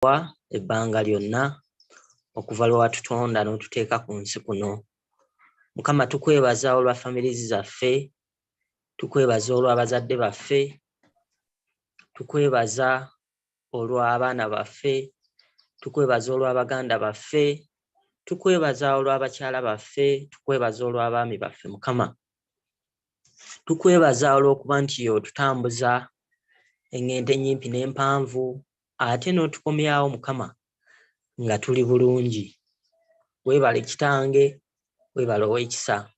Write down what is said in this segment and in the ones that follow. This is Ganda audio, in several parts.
ebbanga lyonna okuva lwe watutonda n'otuteeka ku nsi kuno. Mukama tukwebaza olwa families zaffe, tukwebaza olwa abazadde baffe, tukwebaza olwa abaana baffe, tukwebaza olwa baganda baffe, tukwebaza olwa abakyala baffe, tukwebaza olwa abaami baffe. Mukama tukwebaza olw'okuba nti otutambuza engendo ennyimpi n'empanvu ate n'otukomyawo Mukama nga tuli bulungi. Weebale Kitange, weebale ow'ekisa.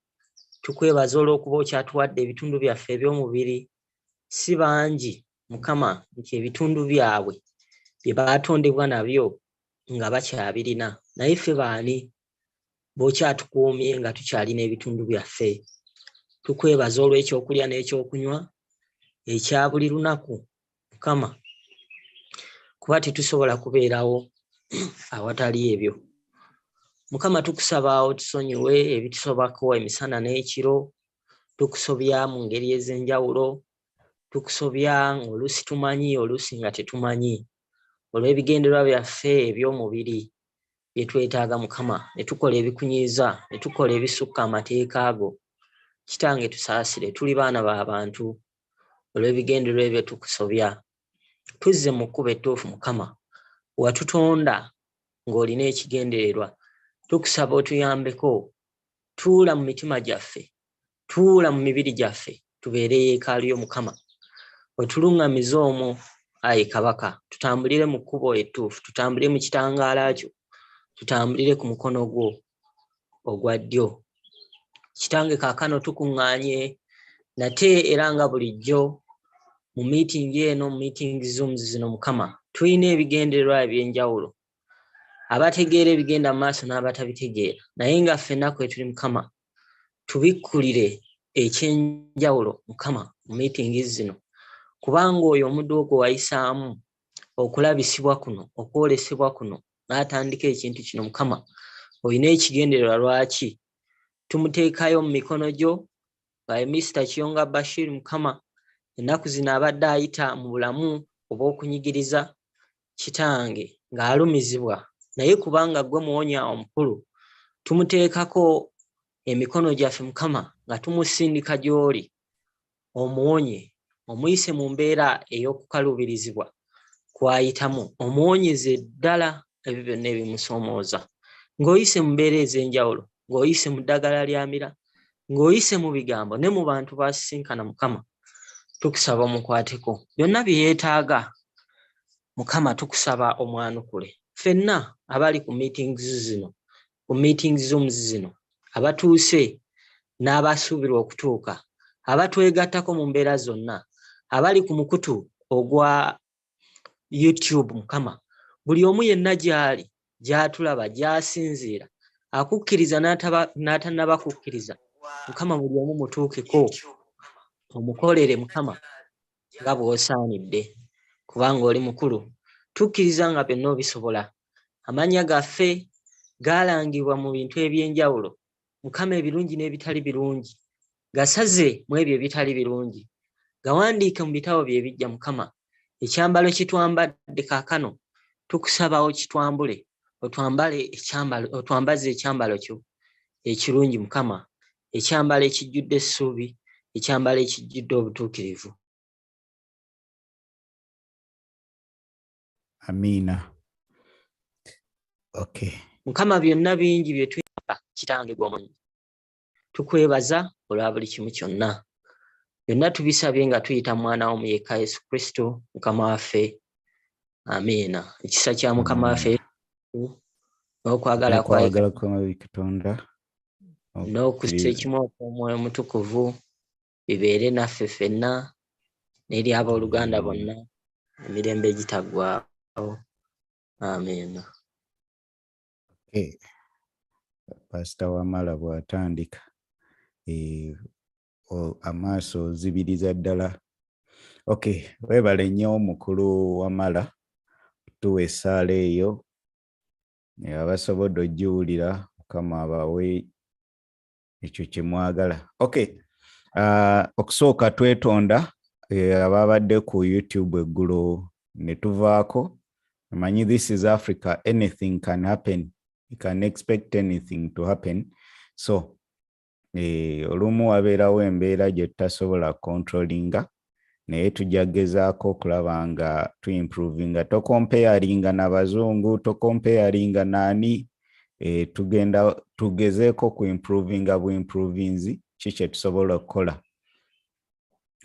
Tukwebaza olw'okuba okyatuwadde ebitundu byaffe eby'omubiri. Si bangi Mukama nti ebitundu byabwe bye baatondebwa nabyo nga bakyabirina, naye ffe baani bw'okyatukuumye nga tukyalina ebitundu byaffe. Tukwebaza olw'ekyokulya n'ekyokunywa ekya buli lunaku Mukama, kuba tetusobola kubeerawo awatali ebyo. Mukama tukusaba otusonyiwe ebitusobako emisana n'ekiro, tukusobya mu ngeri ez'enjawulo, tukusobya oluusi tumanyi oluusi nga tetumanyi, olw'ebigendererwa byaffe eby'omubiri bye twetaaga Mukama, ne tukola ebikunyiiza, ne tukola ebisukka amateeka ago. Kitange tusaasire, tuli baana b'abantu, olw'ebigendererwa ebyo tukusobya. Tuzze mu kkubo ettuufu Mukama, watutonda ng'olina ekigendererwa. Tukusaba otuyambeko, tuula mu mitima gyaffe, tuula mu mibiri gyaffe, tubeere yeekaalu yo Mukama. Otuluŋŋamize omwo Ayi Kabaka, tutambulire mu kkubo ettuufu, tutambulire mu kitangaala kyo, tutambulire ku mukono gwo ogwa ddyo. Kitange kaakano tukuŋŋaanye nate era nga bulijjo mu miitingi eno, mu miitingi zino Mukama, tulina ebigendererwa eby'enjawulo. Abategeera ebigenda mu maaso n'abatabitegeera, naye nga ffenna kwe tuli Mukama, tubikkulire ekyenjawulo Mukama mu miitingi zino, kubanga oyo omuddu gwo wayisaamu okulabisibwa kuno, okwolesebwa kuno, n'atandika ekintu kino Mukama, olina ekigendererwa. Lwaki tumuteekayo mu mikono gyo nga Mr. Kiyonga Bashir Mukama, ennaku zino abadde ayita mu bulamu obw'okunyigiriza Kitange ng'alumizibwa, naye kubanga gwe muwonya omukulu, tumuteekako emikono gyaffe Mukama nga tumusindika gy'oli, omuwonye, omuyise mu mbeera ey'okukaluubirizibwa kwayitamu, omuwonyeze ddala ebyo byonna ebimusoomooza, ng'oyise mu mbeera ez'enjawulo, ng'oyise mu ddagala lyamira, ng'oyise mu bigambo ne mu bantu basisinkana Mukama. Tukusaba omukwateko byonna bye yeetaaga Mukama, tukusaba omwanukule. Ffenna abali ku meetings zino, ku meetings z'omuzi zino, abatuuse n'abasuubirwa okutuuka, abatwegattako mu mbeera zonna, abali ku mukutu ogwa YouTube Mukama, buli omu yenna gy'ali, gy'atulaba, gy'asinziira, akukkiriza n'atannaba kukkiriza Mukama, buli omu mutuukeko, omukolere Mukama nga bw'osaanidde, kubanga oli mukulu. Tukkiriza nga byonna obisobola. Amannya gaffe gaalangibwa mu bintu eby'enjawulo Mukama, ebirungi n'ebitali birungi, gasaze mu ebyo ebitali birungi, gawandiike mu bitabo bye bijja Mukama. Ekyambalo kitwambadde kaakano tukusabawo kitwambule, otwambaze ekyambalo kyo ekirungi Mukama, ekyambalo ekijjudde essuubi, ekyambalo ekijjudde obutuukirivu. Amiina. Okay. Mukama, byonna bingi bye tuyamba Kitange gw'omanyi. Tukwebaza olwa buli kimu kyonna. Byonna tubisabye nga tuyita mwana wo yekka Yesu Kristo Mukama waffe. Amiina. Ekisa kya Mukama waffe n'okwagala kwa Katonda n'okussa ekimu kw'Omwoyo Mutukuvu bibeere naffe ffenna n'eri abooluganda bonna emirembe egitaggwaawo. Amiina. Okay. Pastor Wamala bw'atandika amaaso ozibiriza ddala. Okay, weebale nnyo mukulu Wamala, tuwa essaala eyo abasobodde ogiwulira, Mukama abawe ekyo kye mwagala. Okay, okusooka twetonda ababadde ku YouTube eggulo ne tuvaako Manyi, this is Africa, anything can happen. You can expect anything to happen. So olumu wabeerawo embeera gye tutasobola controllinga, naye tujja gezaako okulaba nga tuimprovinga. Tokompeyaringa n'abazungu, tokompeyaringa naani, tugenda tugezeeko kuimprovinga buimprovinzi ki kye tusobola okukola.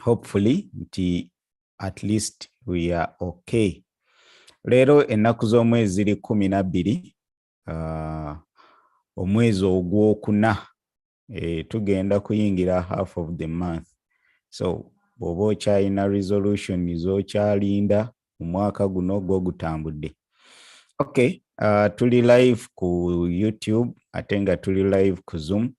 Hopefully nti at least we are okay. Leero ennaku z'omwezi ziri 12, omwezi ogwokuna, tugenda kuyingira half of the month. So bw'oba okyalina resolution z'okyalinda mu mwaka guno gwo gutambudde. Okay, tuli live ku YouTube ate nga tuli live ku Zoom.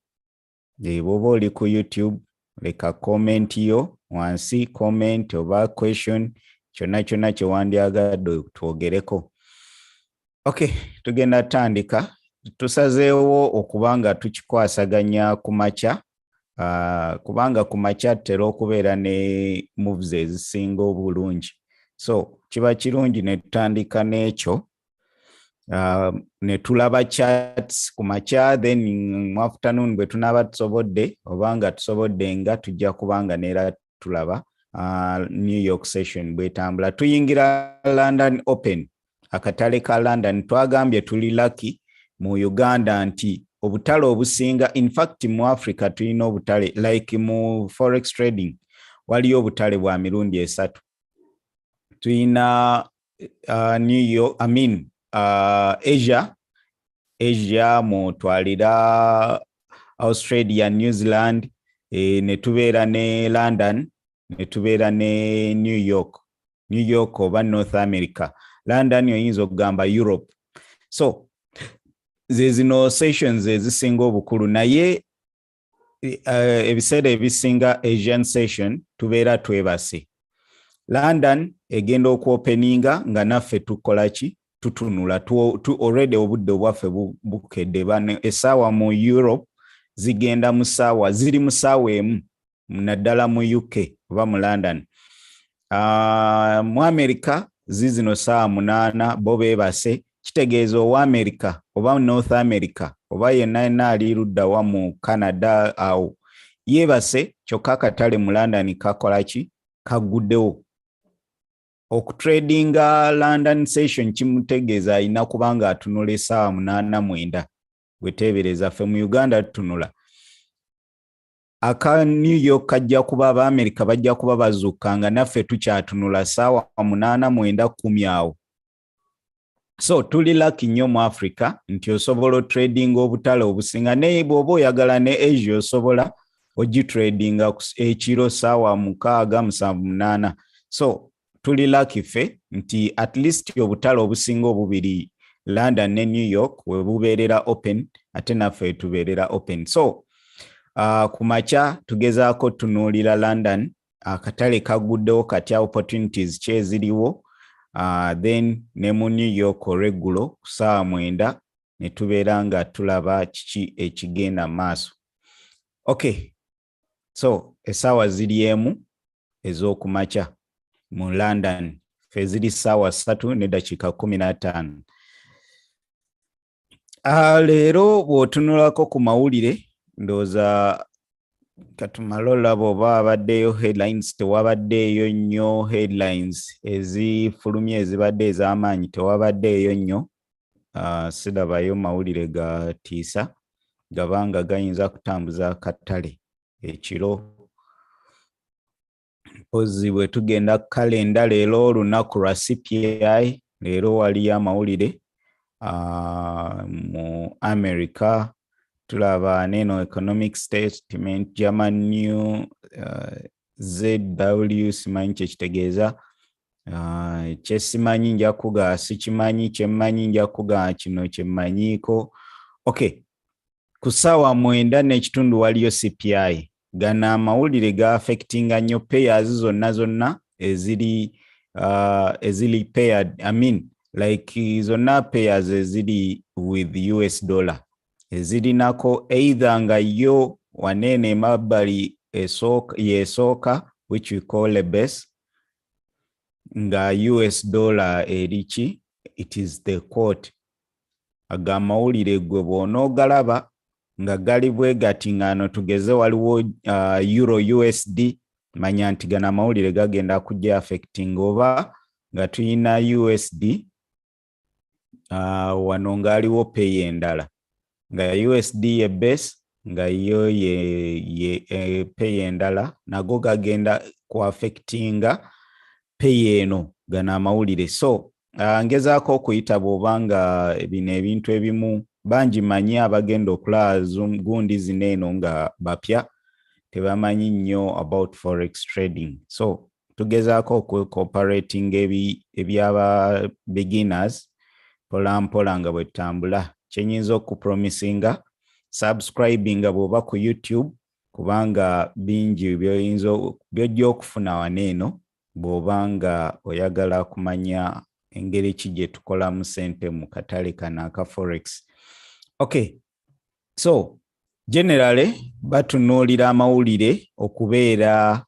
Bw'oba oli ku YouTube, leka comment yo wansi, comment oba question, kyonna kyonna kye wandyagadde twogereko. Okay, tugenda tandika. Tusazeewo okubanga tukikwasaganya ku makya, kubanga ku makya tutera okubeera ne moves ezisinga obulungi. So kiba kirungi ne tutandika n'ekyo, ne tulaba charts ku makya, then mu afternoon bwe tunaaba tusobodde obanga tusobodde nga tujja kubanga neera tulaba New York session bwetambula. Tuyingira London Open, akatale ka London. Twagambye tuli lucky mu Uganda nti obutale obusinga, in fact mu Africa tulina obutale, like mu Forex trading waliyo obutale bwa mirundi 3. Tulina New York, Asia mu twalira Australia, New Zealand, ne tubeera ne London, ne tubeera ne New York oba North America. London oyinza okugamba Europe. So zino sessions ezisinga obukulu, naye ebiseera ebisinga Asian session tubeera twebase. London egenda okuopeninga nga naffe tukola ki, tutunula already obudde obwaffe bukedde. Bano essaawa mu Europe zigenda mu ssaawa, ziri mu ssaawa emu naddala mu UK oba mu London. Mu America zizino ssaawa 8 bo beebase. Kitegeeza owa America oba North America oba yenna ali luddawa mu Canada awo yeebase, kyokka akatale mu London kakola ki, kaguddewo. Okutradinga London session kimutegeeza alina kubanga atunula essaawa 8-9 weteebereza. Ffe mu Uganda tutunula. Aka New York kajja kuba Abaamerika bajja kuba bazuuka nga naffe tukyatunula ssaawa 8-9-10 awo. So tuli lucky nnyo mu Africa nti osobola trading obutale obusinga, naye bw'oba oyagala ne Asia osobola ogitradinga ekiro ssaawa 6-7-8. So tuli lucky ffe nti at least obutale obusinga obubiri London ne New York we bubeerera open, ate naffe tubeerera open. So ku makya tugezaako tunuulira London, akatale kaguddewo katya, opportunities ki eziriwo. Then ne mu New York regular ssaawa 9 ne tubeera nga tulaba kiki ekigenda maaso. Okay, so essaawa ziri emu ez'okumakya mu London, ffe ziri ssaawa 3:15. Leero bw'otunulako ku mawulire, ndowooza katumala olaba oba abaddeyo headlines, tewabaddeeyo nnyo headlines ezifulumye ezibadde ez'amaanyi, tewabaddeeyo nnyo. Sirabayo mawulire gatiisa gabanga gayinza kutambuza akatale ekiro. Mpozi bwe tugenda kalenda leero olunaku lwa CPI, leero waliyo amawulire mu America. Tulaba neno economic statement, German new ZW, simanyi kye kitegeeza. Kyesimanyi nja kuga sikimanyi, kyemmanyi nja kuga kino kyemmanyiiko. Okay, ku ssaawa 9:00 waliyo CPI. Gana amawulire ga affectinga nnyo payers zonna eziri paired, like zonna payers eziri with US dollar. Ezirinako either nga yo wanene mabbali yesooka, which we call a base, nga US dollar eriki it is the quote. Agamawulire gwe bw'onoogalaba nga gali bwe gati ngano tugeze waliwo Euro USD, manya nti gana amawulire gagenda kujja affecting, oba nga tuyina USD wano ngaliwo pay endala nga USD ye base nga yo ye pay endala nago gagenda ku affectinga pay eno gana amawulire. So ngezaako okuyita bw'obanga bino ebintu ebimu bangi manyi abagenda okulaba gundi zino eno nga bapya tebamanyi nnyo about forex trading. So tugezaako okwecooperating ebyaba beginners mpola mpola nga bwe tutambula. Kyenyinza okupromisinga subscribing bw'oba ku YouTube kubanga bingi byojja okufuna waneeno bw'obanga oyagala kumanya engeri ki gye tukolamu ssente mu katale kano aka forex. Okay, so generally batunuulira amawulire okubeera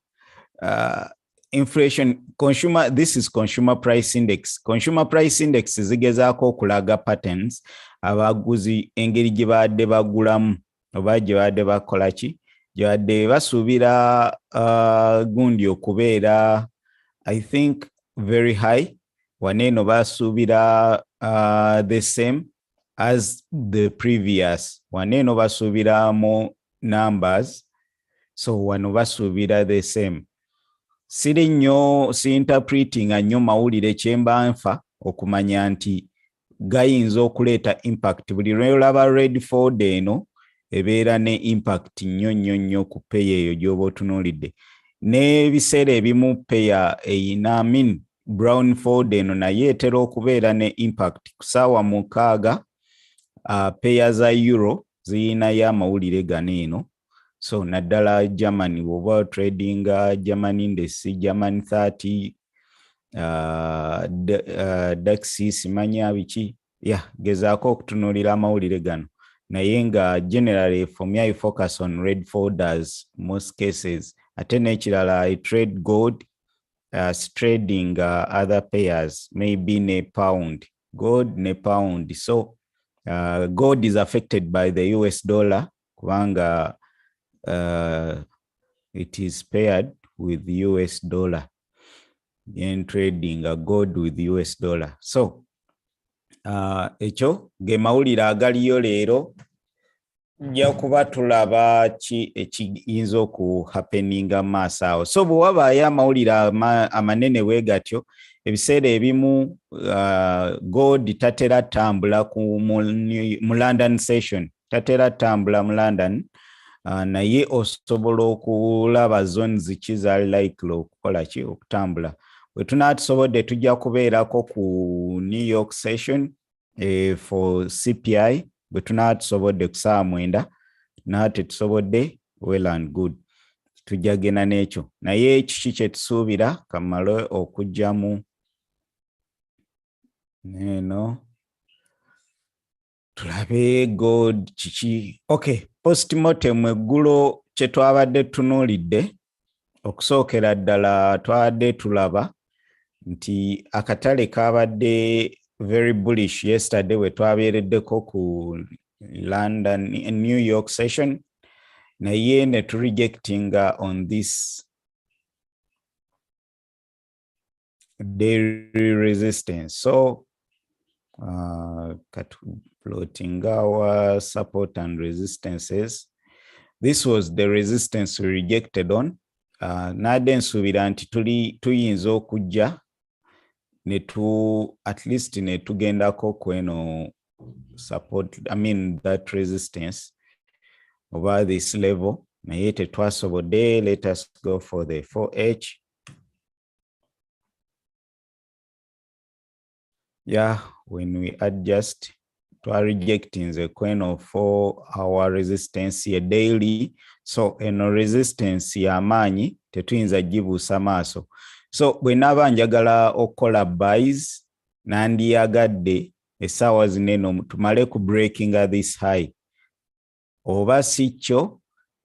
inflation, consumer, this is consumer price index. Consumer price index zigezaako okulaga patterns abaguzi engeri gye badde bagulamu oba gye badde bakola ki, gye badde basuubira gundi okubeera I think very high, waneeno basuubira the same as the previous, waneeno basuubira more numbers, so wano basuubira the same. Siri nnyo si-interpreting nnyo mawulire kyemba nfa okumanya nti gayinza okuleeta impact. Buli lwolaba red ford eno ebeera ne impact nnyo ku peya eyo gy'oba otunuulidde. N'ebiseera ebimu peya eyina brown ford eno naye etera okubeera ne impact. Ku ssaawa 6 peya za euro ziyinayo amawulire gano eno. So naddala Germany bw'oba trading German index, German 30, DAX simanya biki, gezaako okutunuulira amawulire gano. Naye nga generally for me I focus on red folders most cases. Ate n'ekirala I trade gold, trading other pairs, maybe ne pound, gold ne pound. So gold is affected by the US dollar kubanga it is paired with US dollar in trading gold with US dollar. So ekyo ge mawulire agaliyo leero, nja kuba tulaba ki ekiyinza okuhappeninga maaso awo. So bwe wabaayo amawulire amanene bwe gatyo, ebiseera ebimu gold tatera tambula mu London session, tatera tambula mu London, naye osobola okulaba zones ki zaali likely okukola ki okutambula. Bwe tunaatusobodde tujja kubeerako ku New York session for CPI, bwe tunaatusobodde ku ssaawa 9, naate tusobodde well and good, tujja genda n'ekyo. Naye kiki kye tusuubira kamale okugyamu neno tulabe gold kiki. Okay, postmortem eggulo kye twabadde tunuulidde, okusookera ddala twabadde tulaba nti akatale kabadde very bullish yesterday we twabeereddeko ku London, New York session, naye ne rejecting on this daily resistance. So plotting our support and resistances, this was the resistance we rejected on. Nadde nsuubira nti tuyinza okujja at least ne tugendako kweno support, I mean that resistance over this level, naye tetwasobodde. Let us go for the 4H. When we adjust, twa rejecting the kweno 4-hour resistance ye daily. So eno resistance y'amaanyi tetuyinza gibuusa maaso. So bwe naaba njagala okukola buys, nandiyagadde essaawa zino eno tumale ku breaking this high. Oba si kyo,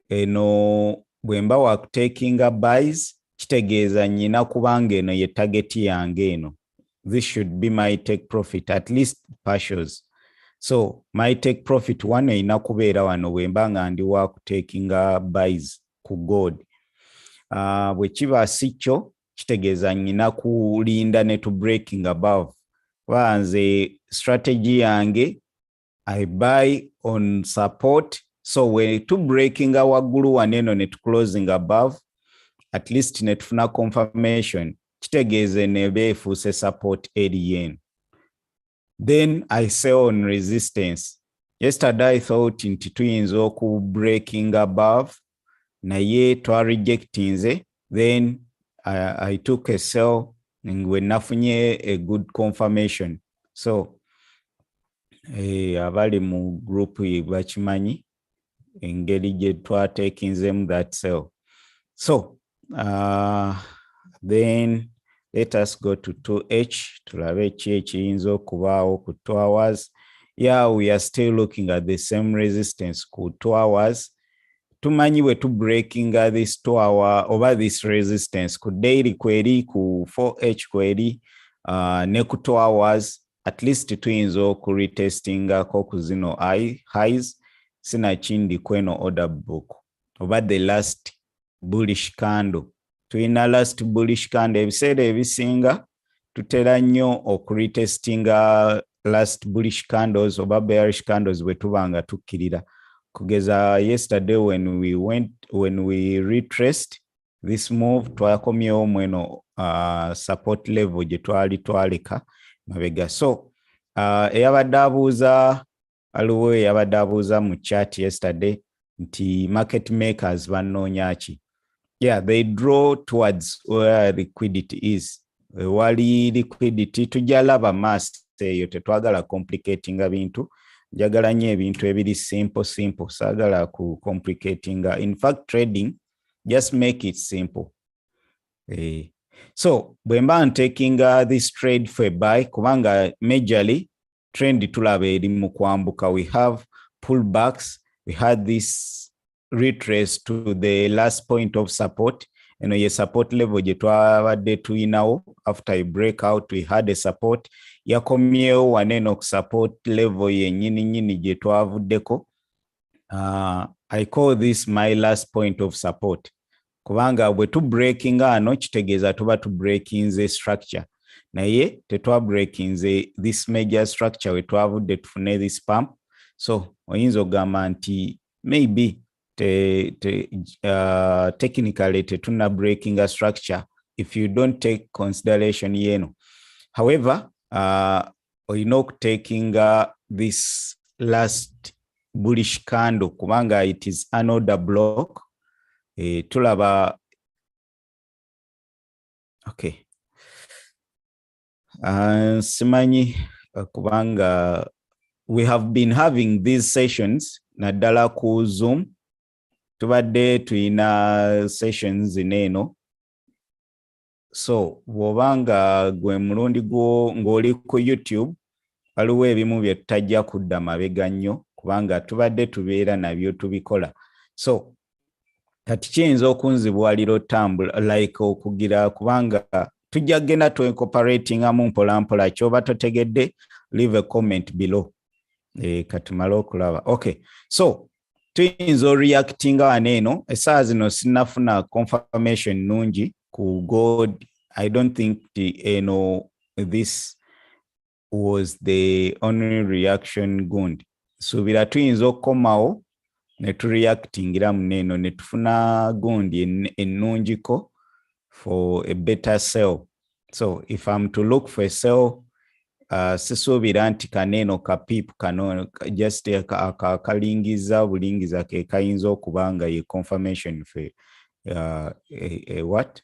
eno bwe mba wa taking buys, kitegeeza nnyina kubanga eno ye target yange eno. this should be my take profit, at least partials. So my take profit one ina kubeera wano wemba nga ndi wa kutekinga buys ku gold. Bwe kiba si kyo kitegeeza nina kulinda ne to breaking above. Wanze strategy yange I buy on support, so when to breaking waggulu waneno ne to closing above, at least ne tufuna confirmation kitegeeze nebe efuuse support yen. Then I sell on resistance. Yesterday I thought nti tuyinza oku breaking above naye twa rejectinze, then I took a sell ngwe nafunye a good confirmation. So abali mu group bakimanyi engeri gye twatekinzemu that sell. So then let us go to 2H tulabe ki ekiyinza okubaawo ku 2 hours. Yeah, we are still looking at the same resistance ku 2 hours. Tumanyi we to breaking this 2 hour over this resistance ku daily query ku 4H query ne ku 2 hours, at least tuyinza oku retesting ko ku zino highs sina kindi kweno order book over the last bullish candle. Tuina last bullish candle ebiseera ebisinga tutera nnyo oku retesting last bullish candles oba bearish candles bwe tubanga tukkirira. Kugeza yesterday when we retraced this move twakomyewo mweno support level gye twali twaleka mabega. So eyabadde abuuza aliwo eyabadde abuuza mu chat yesterday nti market makers banoonya ki? Yeah, they draw towards where liquidity is. Wali liquidity tujalaba mass eyo, tetwagala complicating bintu, njagala nnyo ebintu ebiri simple, saagala ku complicating. In fact, trading, just make it simple. So bwe mba taking this trade for a buy, kubanga majorly trend tulaba eri mu kwambuka. We have pullbacks, we had this retrace to the last point of support. Ye support level gye twabadde tuyinawo. After a breakout we had a support yakomyewo waneno ku support level yennyini gye twavuddeko. I call this my last point of support, kubanga bwe tu breaking ano kitegeeza tuba tu breaking the structure, naye tetwa breaking this major structure we twavudde tufune this pump. So oyinza ogamba nti maybe technically tetuna breaking a structure if you don't take consideration yeno. However, taking this last bullish candle kubanga it is an order block. Tulaba okay. Simanyi kubanga we have been having these sessions naddala ku Zoom. Tubadde tuina sessions ineno. So wobanga gwe mulundi gwo ng'oli ku YouTube waliwo ebimu bye tutajja kudda mabega nnyo kubanga tubadde tubeera nabyo tubikola. So kati kiyinza okunzibwalira otambula like okugira kubanga tujja genda tu incorporating amu mpolampola. Kyoba totegedde leave a comment below. Katumala okulaba. Okay, so tuyinza reacting waneeno essaawa zino sinafuna confirmation nungi ku gold. I don't think this was the only reaction gundi. Suubira tuyinza okukomawo ne tureactingira muneeno ne tufuna gundi ennungiko for a better sell. So if I'm to look for a sell, sisuubira nti kaneeno kapipu kano just akalingiza bulingiza ke kayinza okubanga ye confirmation for what?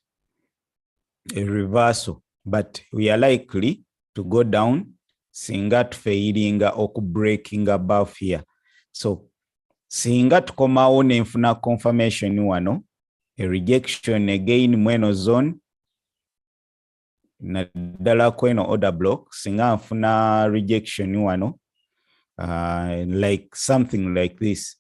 A reversal. But we are likely to go down singa tufailinga oku breaking above here. So singa tukomawo nenfuna confirmation wano, a rejection again mweno zone naddala kweno order block, singa nfuna rejection wano like something like this,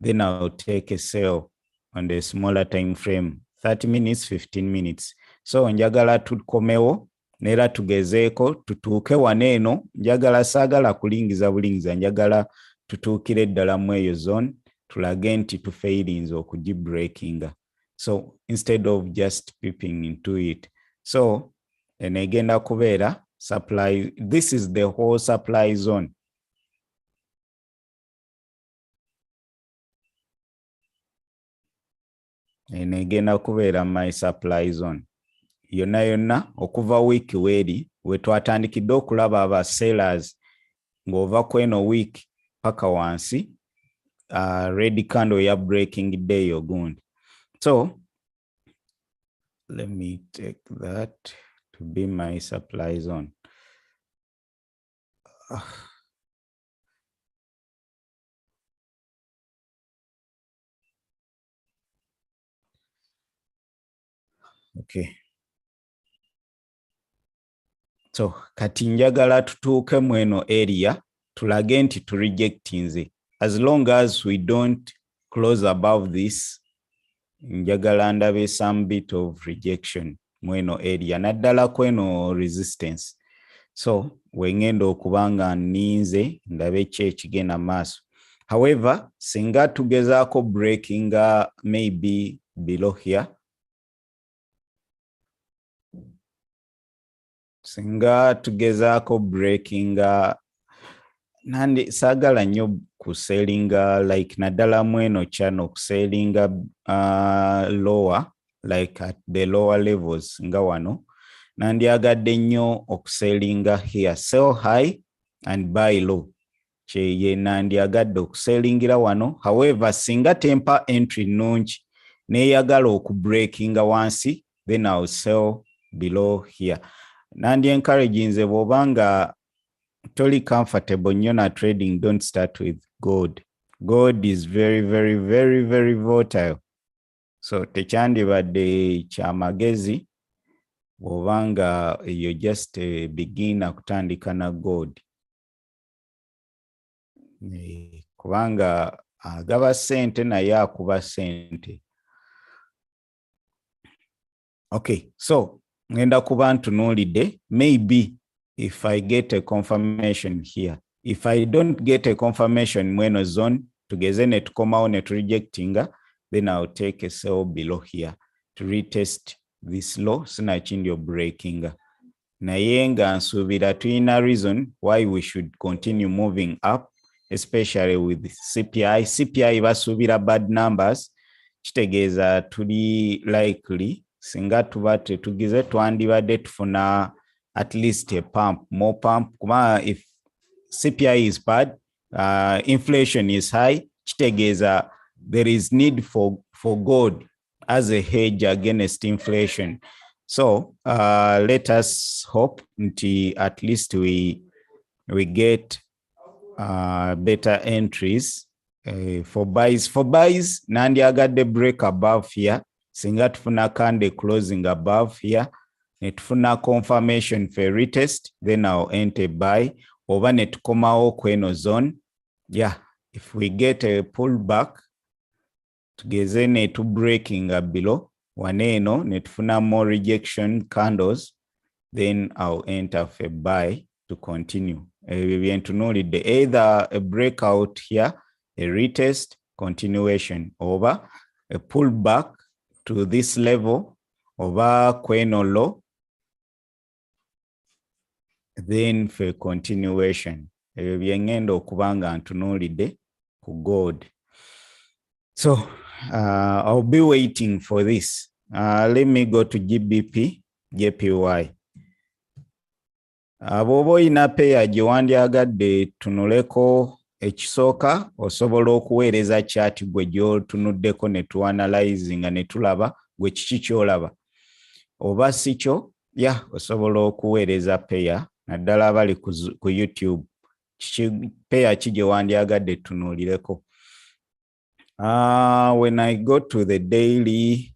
then I'll take a sell on the smaller time frame, 30 minutes, 15 minutes. So njagala tukomewo Nera tugezeeko tutuuke wano eno, njagala saagala kulingiza bulingiza, njagala tutuukire ddala mu eyo zone tulage nti tufailinze okugibreakinga. So instead of just peeping into it. So eno egenda kubeera supply, this is the whole supply zone. Eno egenda kubeera my supply zone. Yonna yonna okuva wiiki weeri we twatandikidde okulaba aba sellers ng'ova kweno week paka wansi red candle ya breaking day ogundi. So let me take that to be my supply zone. Okay. So kati njagala tutuuke mweno area tulage nti tu rejectinze. As long as we don't close above this, njagala ndabe some bit of rejection mweno area naddala kweno resistance. So wengendo okubanga ninze ndabe ki ekigenda maaso. However, singa tugezaako breaking maybe below here, singa tugezaako breaking nandi saagala nnyo kuselinga like naddala mweno channel kuselinga lower like at the lower levels nga wano nandyagadde nnyo okuselinga here, sell high and buy low. Kyeye nandyagadde okuselingira wano. However, singa temper entry nungi neyagala okubreakinga wansi, then I'll sell below here. Nandi encouraging nze bw'obanga totally comfortable nnyo na trading, don't start with gold. Gold is very, very, very, very volatile. So tekyandibadde kya magezi bw'obanga you're just a beginner kutandika na gold. Kubanga agaba sente naye akuba sente. Okay, so ngenda kuba ntunuulidde maybe if I get a confirmation here. If I don't get a confirmation mweno zone, tugeze ne tukomawo ne rejectinga, then I'll take a sell below here to retest this low sinakindi of breaking. Naye nga nsuubira tuyina reason why we should continue moving up, especially with CPI. CPI basuubira bad numbers, kitegeeza tuli likely singa tuba tetugize twandibadde tufuna at least a pump, more pump. If CPI is bad, inflation is high, kitegeeza there is need for gold as a hedge against inflation. So let us hope until at least we get better entries for buys. For buys, nandyagadde break above here. Singa tufuna candle closing above here, netufuna confirmation for retest, then I'll enter buy. Oba netukomawo kweno zone. Yeah, if we get a pullback, tugeze netu breaking below waneno, netufuna more rejection candles, then I'll enter for buy to continue. Either a breakout here, a retest, continuation, over a pullback to this level, over kweno low, then for continuation. Byengendo okubanga ntunuulidde ku gold. So I'll be waiting for this. Let me go to GBP, JPY. Bw'oba olina peya gye wandyagadde tunuleko ekisooka, osobola okuweereza chart gwe gy'otunuddeko ne tuanalyze nga ne tulaba gwe kiki ky'olaba. Oba si kyo, osobola okuweereza peya naddala abali ku YouTube. Peya ki gye wandyagadde tunuulireko. When I go to the daily,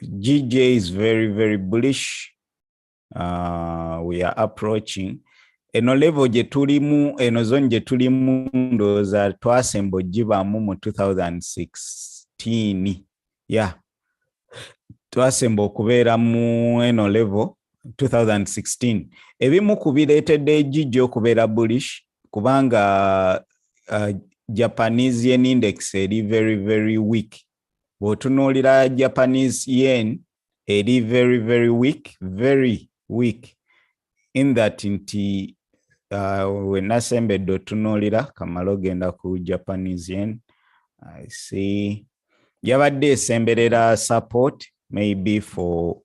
GJ is very, very bullish. We are approaching eno level gye tulimu, eno zone gye tulimu ndowooza twasemba ogibaamu mu 2016. twasemba okubeera mu eno level 2016 ebimu kubireetedde ejijja okubeera bullish kubanga Japanese yen index eri very weak. Bw'otunuulira Japanese yen eri very weak in that nti we nasembedde otunuulira kamala ogenda ku Japanese yen. I see yabadde esemberera support maybe for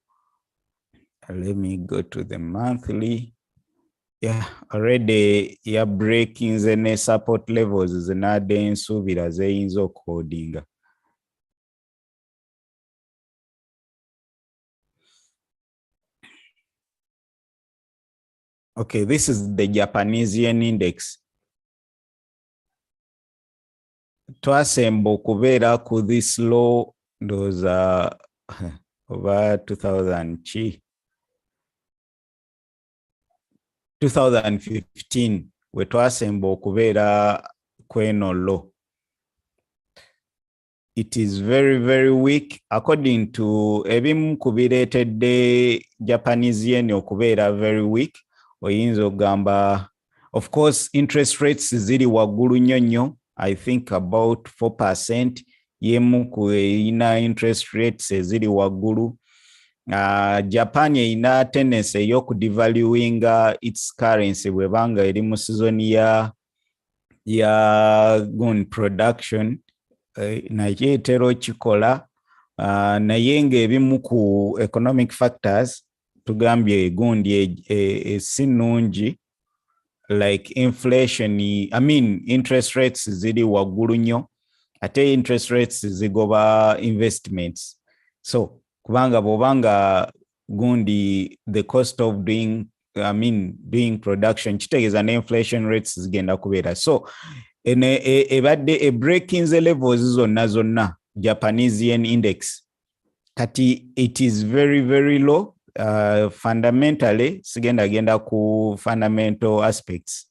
let me go to the monthly. Yeah, already breaking the support levels zinadde ensuubira zeyinza okuhodinga. Okay, this is the Japanese yen index. Twasemba okubeera ku this low those over 2015 we twasemba okubeera kweno low. It is very weak according to ebimu kubireetedde Japanese yen okubeera very weak. Oyinza ogamba of course interest rates ziri waggulu nnyo. I think about 4% yemu ku ina interest rates ziri waggulu. Japan ina tendency y'okudevaluing its currency bwebanga eri mu season ya gun production naye etera okikola naye ng'ebimu ku economic factors tugambye gundi si nnungi like inflation, I mean interest rates ziri waggulu nnyo ate interest rates zigoba investments. So kubanga bobanga gundi the cost of doing production kitegeeza ne inflation rates zigenda kubeera. So ebadde breaking the levels zonna Japanese yen index kati it is very low. Fundamentally sigenda ku fundamental aspects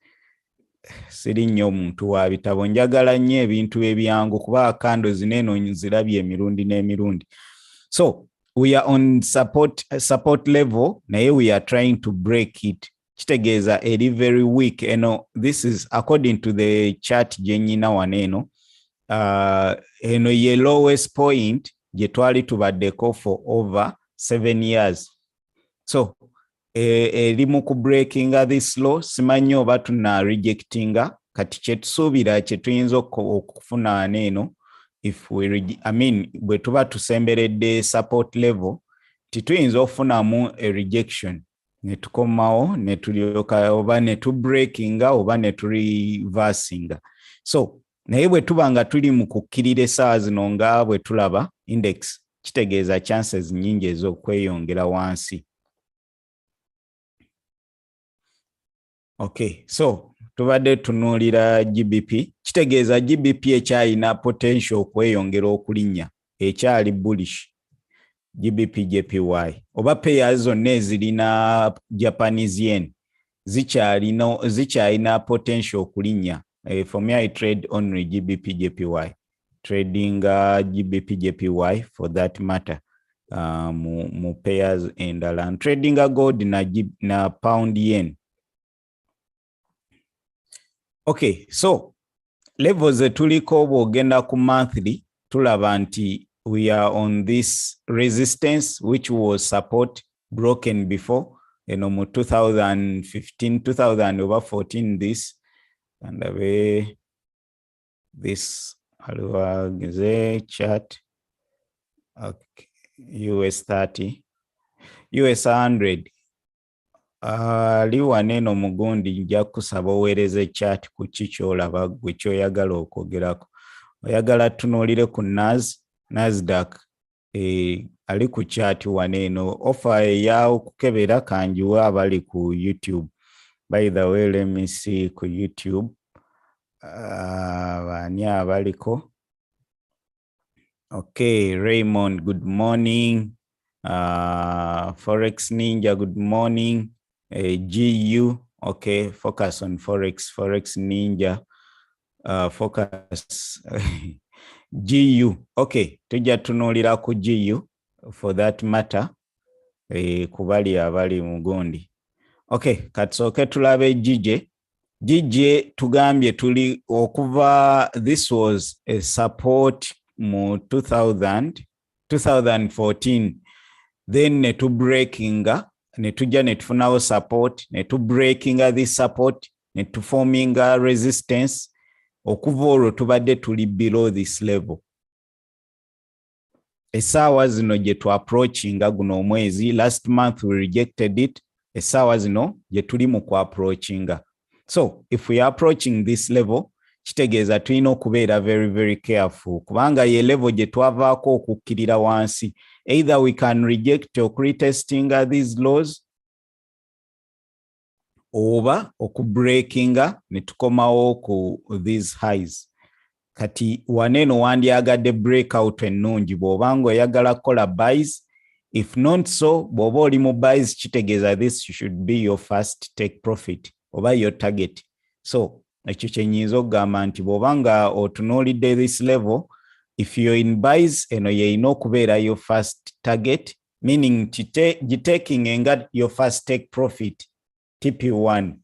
siri nnyo omuntu wa bitabo njagala nnyo ebintu ebyangu kuba kando zineno nzirabye emirundi n'emirundi. So we are on support level naye we are trying to break it. Kitegeeza eri very weak. This is according to the chart gyenyina waneno. Eno ye lowest point gye twali tubaddeko for over 7 years. So eri mu ku breaking this low simanyi oba tuna rejectinga kati kyetusuubira kyetuyinza okufuna aneeno if we bwe tuba tusemberedde support level tituyinza okufunamu a rejection ne tukomawo ne tulyoka oba ne tu breakinga oba ne tu reversinga. So naye bwe tuba nga tuli mu kukkirira essaawa zino nga bwe tulaba index kitegeeza chances nnyingi ez'okweyongera wansi. Okay, so tubadde tunuulira GBP. Kitegeeza GBP ekyalina potential okweyongera okulinnya, ekyali bullish. GBP JPY oba pairs zonna ezirina Japanese yen zikyalina potential okulinnya. For me I trade only GBP JPY. Trading GBP JPY for that matter. Mu pairs endala. Trading gold na pound yen. Okay, so levels tuliko bwogenda ku monthly tulaba nti we are on this resistance which was support broken before mu 2015 2014 this and this always chart. Okay, US 30 US 100 liwa neno mugundi nja kusaba oweereze chat ku kikyolaba gwe kyoyagala okwogerako. Oyagala tunuulire ku Nasdaq ali ku chat waneno offer eyawo kukebera kanjiwa abali ku YouTube. By the way, let me see ku YouTube bani abaliko. Okay, Raymond, good morning. Forex Ninja, good morning. GU, okay, focus on Forex Ninja, focus GU, okay, tujja tunuulira ku GU, for that matter kubali abali mugundi. Okay, katsoke tulabe GJ tugambye tuli okuva, this was a support mu 2014, then netu breakinga netuja netufunawo support, netu breakinga this support, netu forminga resistance. Okuva olwo tubadde tuli below this level. Essaawa zino gye tu approachinga guno omwezi, last month we rejected it. Essaawa zino gye tuli mu ku approachinga. So if we are approaching this level, kitegeeza tulina okubeera very very careful kubanga ye level gye twavaako okukkirira wansi. Either we can reject retestinga these lows oba okubreakinga ne tukomawo ku these highs. Kati waneno wandyagadde breakout ennungi bw'obanga oyagala kukola buys. If not so, bw'oba oli mu buys kitegeeza this should be your first take profit oba your target. So ekyo kyenyinza okugamba nti bw'obanga otunuulidde this level, if you're in buys, eno yeina okubeera your first target, meaning taking nga your first take profit, TP1.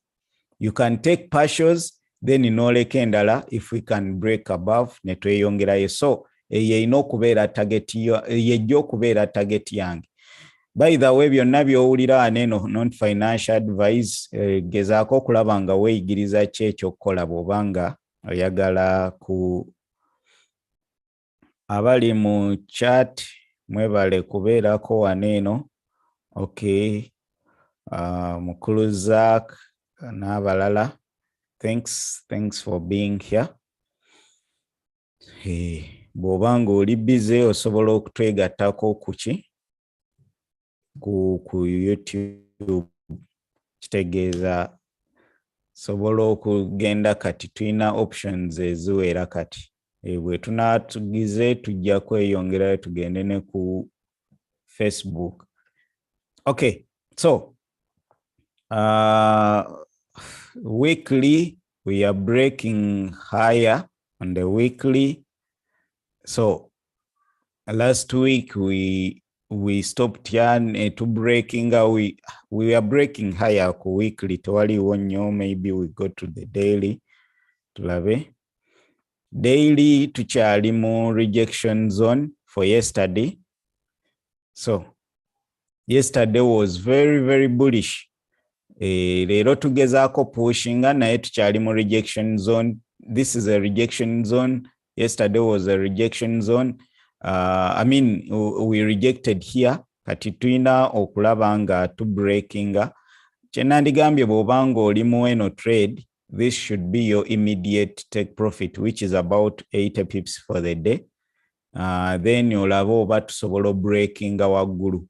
You can take partials, then inoleka endala if we can break above ne tweyongerayo. So yeina okubeera target yejja okubeera target yange. By the way, byonna by'owulira aneeno non-financial advice, gezaako okulaba nga weeyigiriza ki ekyokukola bw'obanga oyagala ku. Abali mu chat mwebale kubeerako waneeno. Okay, mukulu Zack n'abalala, thanks for being here. Bw'obanga oli busy osobola okutwegattako ku YouTube, kitegeeza sobola okugenda kati tulina options eziwera kati. Bwe tunatugize tujja kweyongerayo tugende ne ku Facebook. Okay, so weekly we are breaking higher on the weekly. So last week we stopped here to breaking. We are breaking higher ku weekly. Tewaliwo nnyo, maybe we go to the daily tulabe. Daily tukyali mu rejection zone for yesterday. So yesterday was very very bullish. Leero tugezaako pushinga naye tukyali mu rejection zone. This is a rejection zone. Yesterday was a rejection zone. I mean we rejected here. Kati tulina okulaba nga tu breakinga. Kyenandigambye bw'obanga oli mu eno trade, this should be your immediate take profit, which is about 80 pips for the day. Then olaba oba tusobola breakinga waggulu.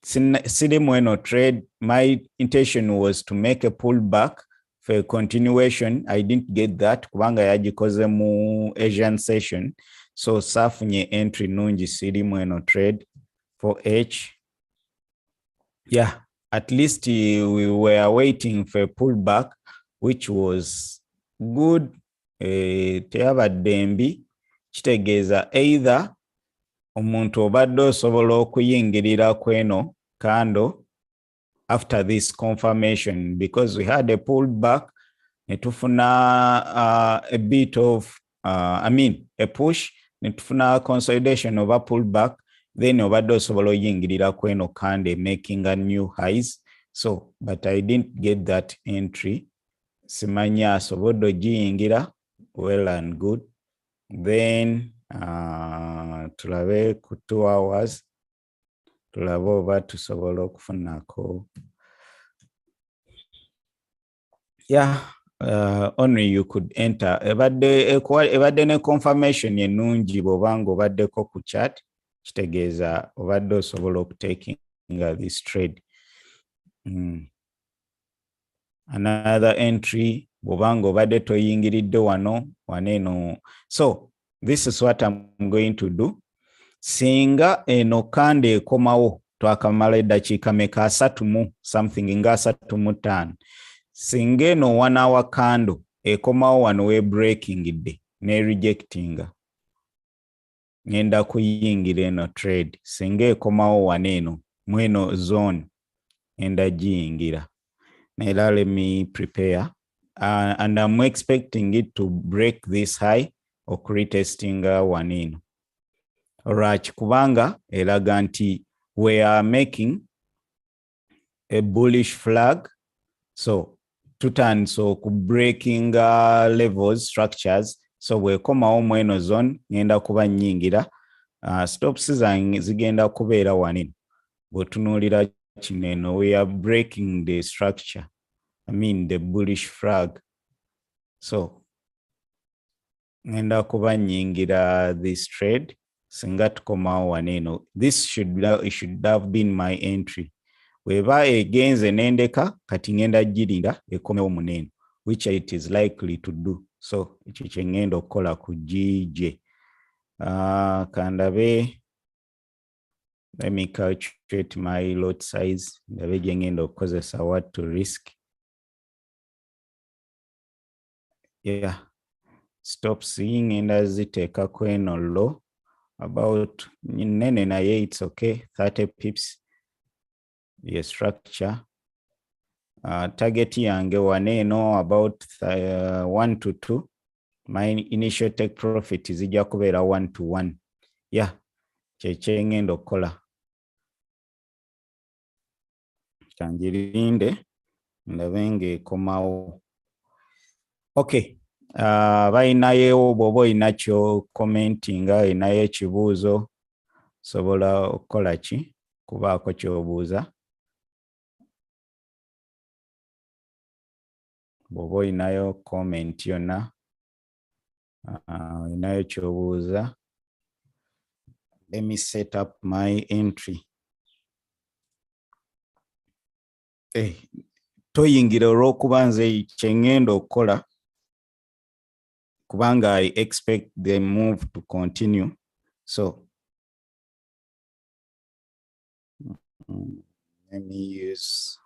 Siri mu eno trade, my intention was to make a pullback for a continuation. I didn't get that kubanga yagikoze mu Asian session. So saafunye entry nungi siri mu eno trade for H. Yeah, at least we were waiting for a pullback, which was good. Teyabadde mbi, kitegeeza either omuntu obadde osobola okuyingirira kweno kando after this confirmation, because we had a pullback netufuna a bit of a push, netufuna consolidation of a pullback, then obadde osobola oyingirira kweno kande making a new highs. So but I didn't get that entry. Simanya asobodde ogiyingira, well and good. Then tulabe ku 2 hours tulabe oba tusobola okufunako. Yeah, only you could enter. Ebadde ne confirmation enungi bw'obanga obaddeko ku chat, kitegeeza obadde osobola okutakinga this trade. Another entry bw'obanga obadde toyingiridde waneno. So this is what I'm going to do. Singa eno kande ekomawo twakamala eddakiika meka 3 something nga 35. Singa eno 1 hour kando ekomawo wano we breaking idde ne rejectinga. ngenda kuyingira eno trade singa ekomawo waneno mweno zone ngenda giyingira. Now let me prepare and I'm expecting it to break this high or retesting waneno. Alright, kubanga elaga nti we are making a bullish flag, so tutan so breaking levels structures, so we komawo mweno zone ngenda kuba nyingira stops zange zigenda kubeera waneno. Bwotunuulira kineno, we are breaking the structure, I mean the bullish flag, so ngenda kuba nyingira this trade singa tukomawo waneno. This should have been my entry. Weba egenze nendeka kati ngenda girinda ekomewo muneno, which it is likely to do. So ekyo kye ngenda okukola ku GJ. Kandabe, let me calculate my lot size. Ndabe gye ngenda okukozesa what to risk. Yeah, stop seeing ngenda ziteeka kweno low about nene naye it's okay, 30 pips. The structure target yange waneno about 1 to 2. My initial take profit is ija kubeera 1 to 1. Yeah, kye ngenda okukola. Kanjirinde ndabe ng'ekomawo. Okay, bayinayo bw'oba oyinakyo commentinga, oyinayo ekibuuzo sobola okukola ki kubaako ky'obuuza. Bw'oba oyinayo comment yonna, oyinayo ky'obuuza. Let me set up my entry. Toyingira olw'okuba nze kye ngenda okukola kubanga I expect the move to continue. So let me use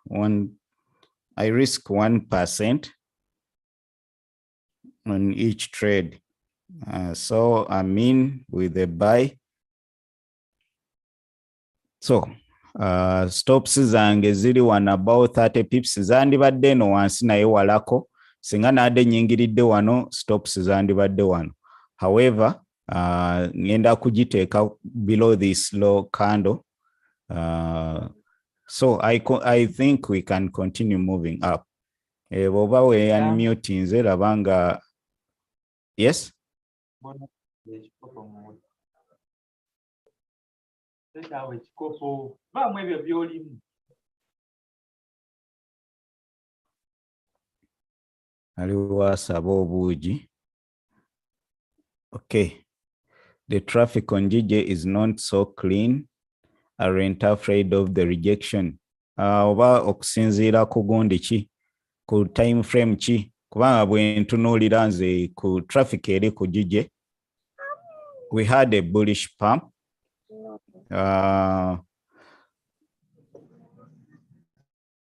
I risk 1% on each trade. So I'm in with a buy. So stops zange ziri wano about 30 pips. Zandibadde eno wansi naye walako. Singa nadde nyingiridde wano, stops zandibadde wano. However, ngenda kugiteeka below this low candle. So I think we can continue moving up. Boba we unmute nze labanga. Yes? Aliwo asaba obuugi. Okay. The traffic on GJ is not so clean. Aren't afraid of the rejection. Oba okusinziira ku gundi ki? Ku time frame ki? Kubanga bwe ntunuulira nze ku traffic eri ku GJ. We had a bullish pump.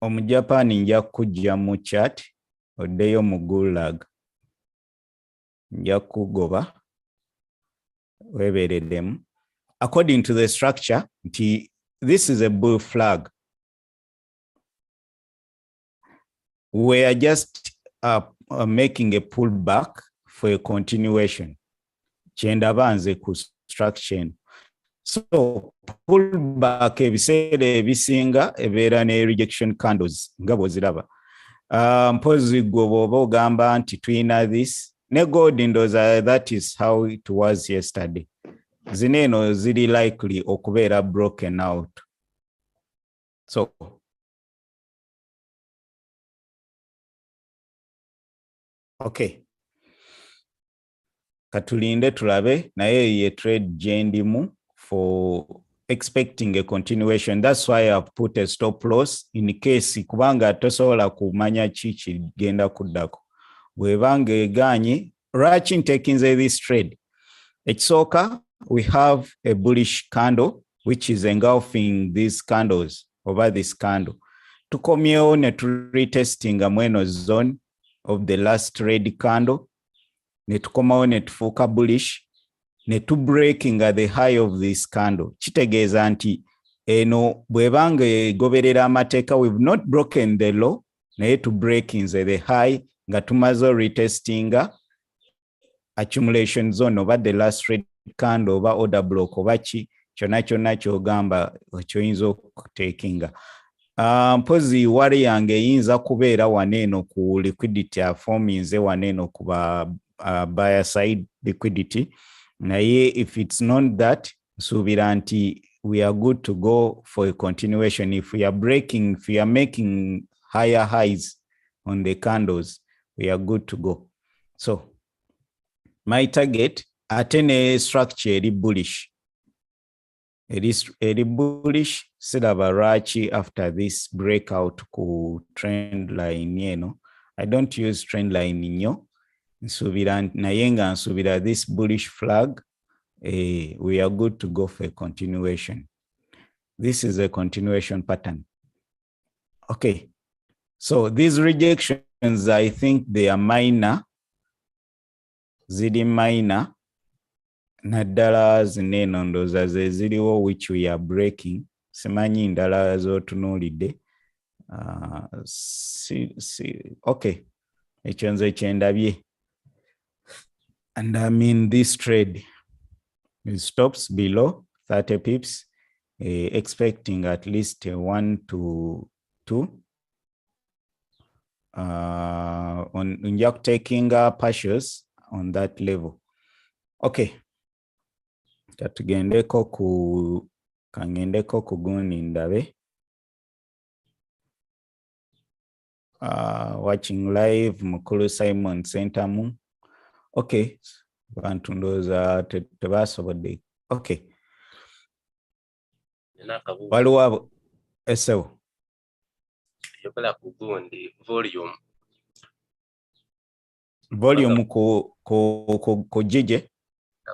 Omujapani nja kujja mu chat oddeyo mu gulag. Nja kugoba webeereddemu. According to the structure, this is a bull flag. We are just making a pullback for a continuation. Chendaba nze ku structure. So pullback ebiseera ebisinga ebeera ne rejection candles nga bw'oziraba. Mpozi gwe bw'oba ogamba nti tuyina this ne gold ndowooza that is how it was yesterday. Zineno ziri likely okubeera broken out. So okay. Katulinde tulabe naye ye trade jendimu for expecting a continuation. That's why I've put a stop loss in case kubanga tosobola kumanya chichi genda kuddako. Bwebanga eganye Rachin taking this trade. Ekisooka, we have a bullish candle which is engulfing these candles over this candle. Tukomyewo ne retesting mweno zone of the last red candle. Ne tukomawo ne tufuuka bullish. ne tu breaking at the high of this candle. Kitegeeza nti eno bwebanga egoberera amateeka, we've not broken the low, naye tu breaking the high nga tumaze retestinga accumulation zone oba the last red candle oba order block oba ki kyonna kyogamba kyoyinza okutekinga. Mpozi wali yange eyinza kubeera waneeno ku liquidity aforminze waneeno ku buyer side liquidity, naye if it's not that, nsuubira nti we are good to go for a continuation. If we are making higher highs on the candles, we are good to go. So my target atene structure eri bullish. Eri bullish siraba lwaki after this breakout ku trend line yeno. I don't use trend line nnyo. Nsubira naye nga nsubira this bullish flag. We are good to go for a continuation. This is a continuation pattern. Okay. So these rejections, I think they are minor. Zidi minor. Naddala zineno ndoza ze ziriwo which we are breaking. Simanyi ndala z'otunuulidde. Okay. Ekyo nze kyendabye. And I mean this trade. It stops below 30 pips, expecting at least 1 to 2. On you're taking partials on that level. Okay. Katugendeko ku gundi ndabe. Watching live Mukulu Simon Centamu. Okay. Bantu ndoza tebasobodde. Okay. Waliwo esewo. Yokola ku gundi volume. Volume ku jije.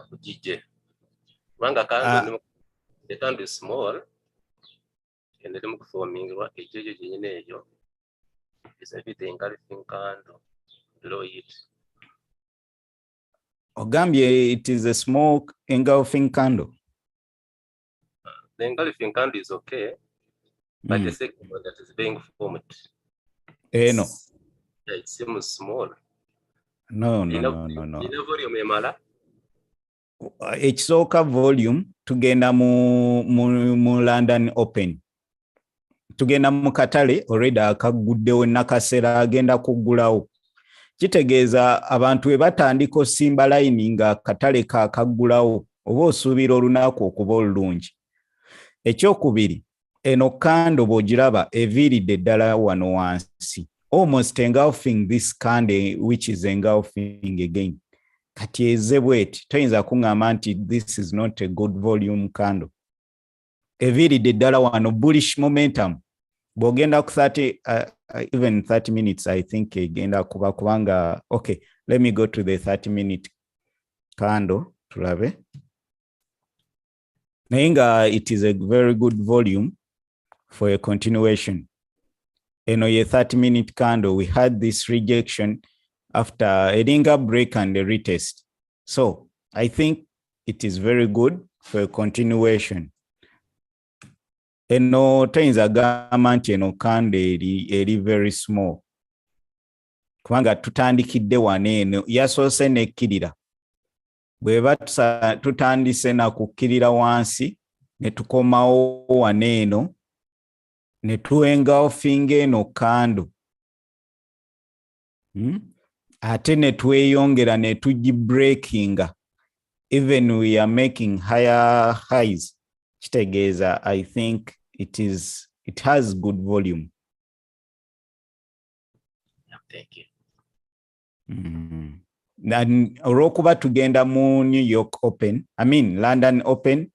Ku jije. Wanga kando the candle is small. And the look forming what a jije nyine eyo. Is everything engulfing candle below it. Ogambye it is a small engulfing candle. The engulfing candle is okay, but the second one that is being formed. No. Yeah, it seems small. No. In volume emala. Ekisooka volume tugenda mu London Open. Tugenda mu katale already akaguddewo nakaseera agenda kuggulawo. Kitegeeza abantu we batandika simba line nga katale kakaggulawo oba osuubira olunaku okuba olulungi. Ekyokubiri, eno kando bw'ogiraba eviiridde ddala wano wansi. Almost engulfing this candle which is engulfing again. Kati eze bweti toyinza kuŋŋamba nti this is not a good volume candle. Eviiridde ddala wano bullish momentum. Bw'ogenda ku 30 even 30 minutes I think egenda kuba kubanga. Okay, let me go to the 30-minute candle tulabe. Naye nga it is a very good volume for a continuation. Eno ye 30-minute candle, we had this rejection after a ringer break and a retest. So I think it is very good for a continuation. Eno toyinza gamba nti eno candle eri very small. Kubanga tutandikidde waneeno yasoose nekkirira. Bweba tutandise na kukkirira wansi ne tukomawo waneeno ne tuengulfing eno candle. Ate ne tweyongera ne tugibreakinga. Even we are making higher highs. Kitegeeza I think it has good volume. Yeah, thank you. Olw'okuba tugenda mu New York Open, I mean London Open,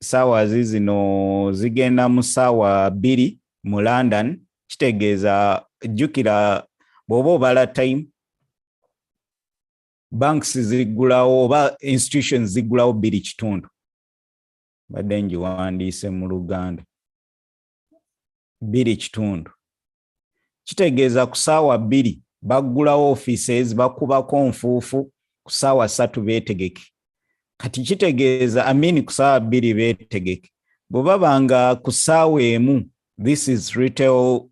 saawa zino zigenda mu saawa 2 mu London. Kitegeeza jjukira bw'oba obala time, banks ziggulawo oba institutions ziggulawo 2.5. Badde ngiwandiise mu Luganda. 2.5. Kitegeeza ku saawa 2 baggulawo offices bakubako nfuufu, ku saawa 3 beetegeke. kati kitegeeza kusaawa 2 beetegeke bw'obaba nga ku ssaawa emu this is retail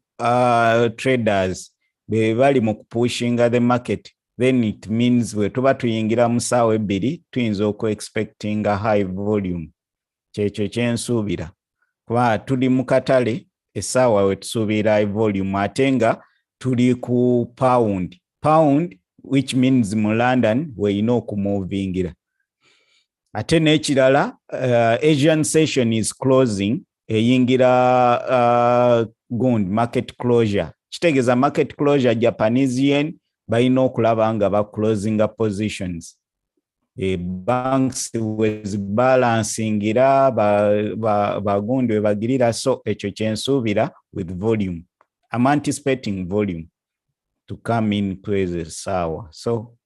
traders be bali mu kupushinga the market, then it means we tuba tuyingira mu ssaawa 2 tuyinza expecting a high volume. Kyekyo kyensuubira kuba tuli mu katale essaawa we tusuubira high volume ate nga tuli ku pound which means mu London weeyina okumuvingira. Ate n'ekirala Asian session is closing eyingira market closure. Kitegeeza market closure Japanese yen balina okulaba nga closing positions. Banks with balancingira bagundi we bagirira, so ekyo kyensuubira with volume. I'm anticipating volume to come in kweze sawa. So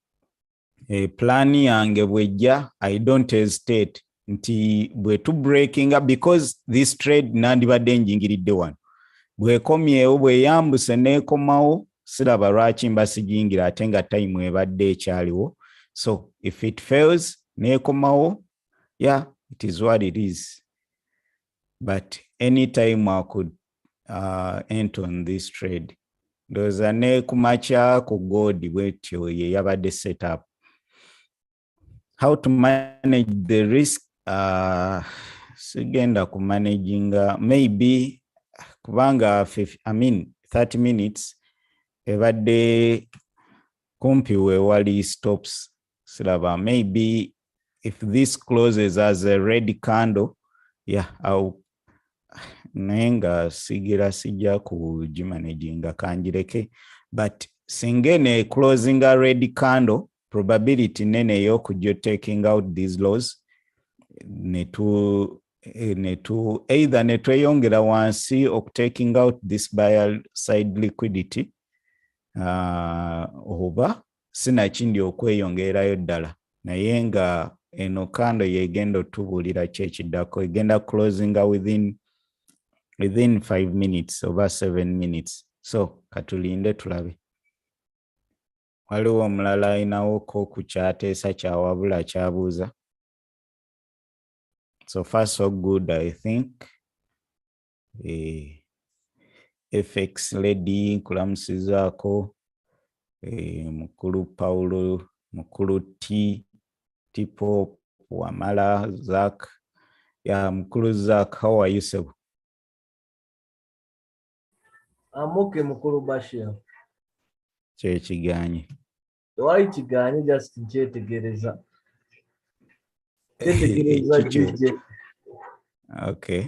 plan yange bwejja, I don't hesitate nti bwe tu breaking up because this trade nandibadde njingiridde wano. Bwekomyewo bweyambuse nekomawo siraba lwaki mbasijingira ate nga time ebadde ekyaliwo. So if it fails nekomawo, yeah, it is what it is. But anytime I could enter on this trade. Ndoza ne kumacha ku gold bwetyo ye yabadde set up. How to manage the risk? Sigenda ku managing maybe kubanga 30 minutes ebadde kumpi we wali stops silaba. Maybe if this closes as a red candle, yeah, nenga sigira sijja ku managing kanjireke, but singene closing a red candle probability nene yo kujjo taking out these lows netu either netweyongera wansi of taking out this buyer side liquidity oba sinakindi okweyongerayo ddala naye nga eno kando yegenda otubulira kyekiddako egenda closing within 5 minutes over 7 minutes. So katulinde tulabe. Waliwo omulala ayinawo ko ku kyateesa kyawabula kyabuuza. So far so good, I think. FX lady kulamusizaako mukulu Paulo, mukulu Tipo Wamala Zach. Yeah, mukulu Zach, how are you, sir? I'm okay, mukulu Bashir. Kyekiganye. Why kiganye just kyetegereza. Kyetegereza kije. Okay.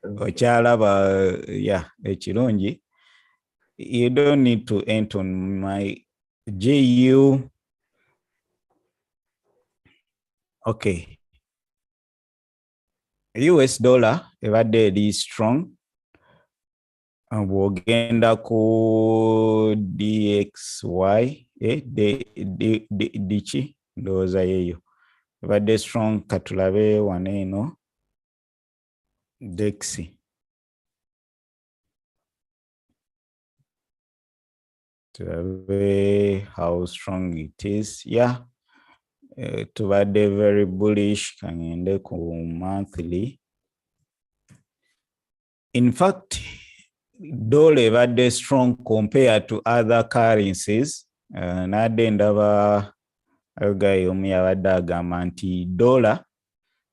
Ochalaba, yeah, ekirungi. You don't need to enter on my GU. Okay. US dollar ebadde eri strong. Bwogenda ku DXY dichi ndowooza yeeyo ebadde strong. Katulabe waneeno DEXI tulabe how strong it is. Yeah, tubadde very bullish. Kangende ku monthly. In fact, dollar ebadde strong compared to other currencies. Nadde ndaba ayogayo omu yabadde agamba nti dollar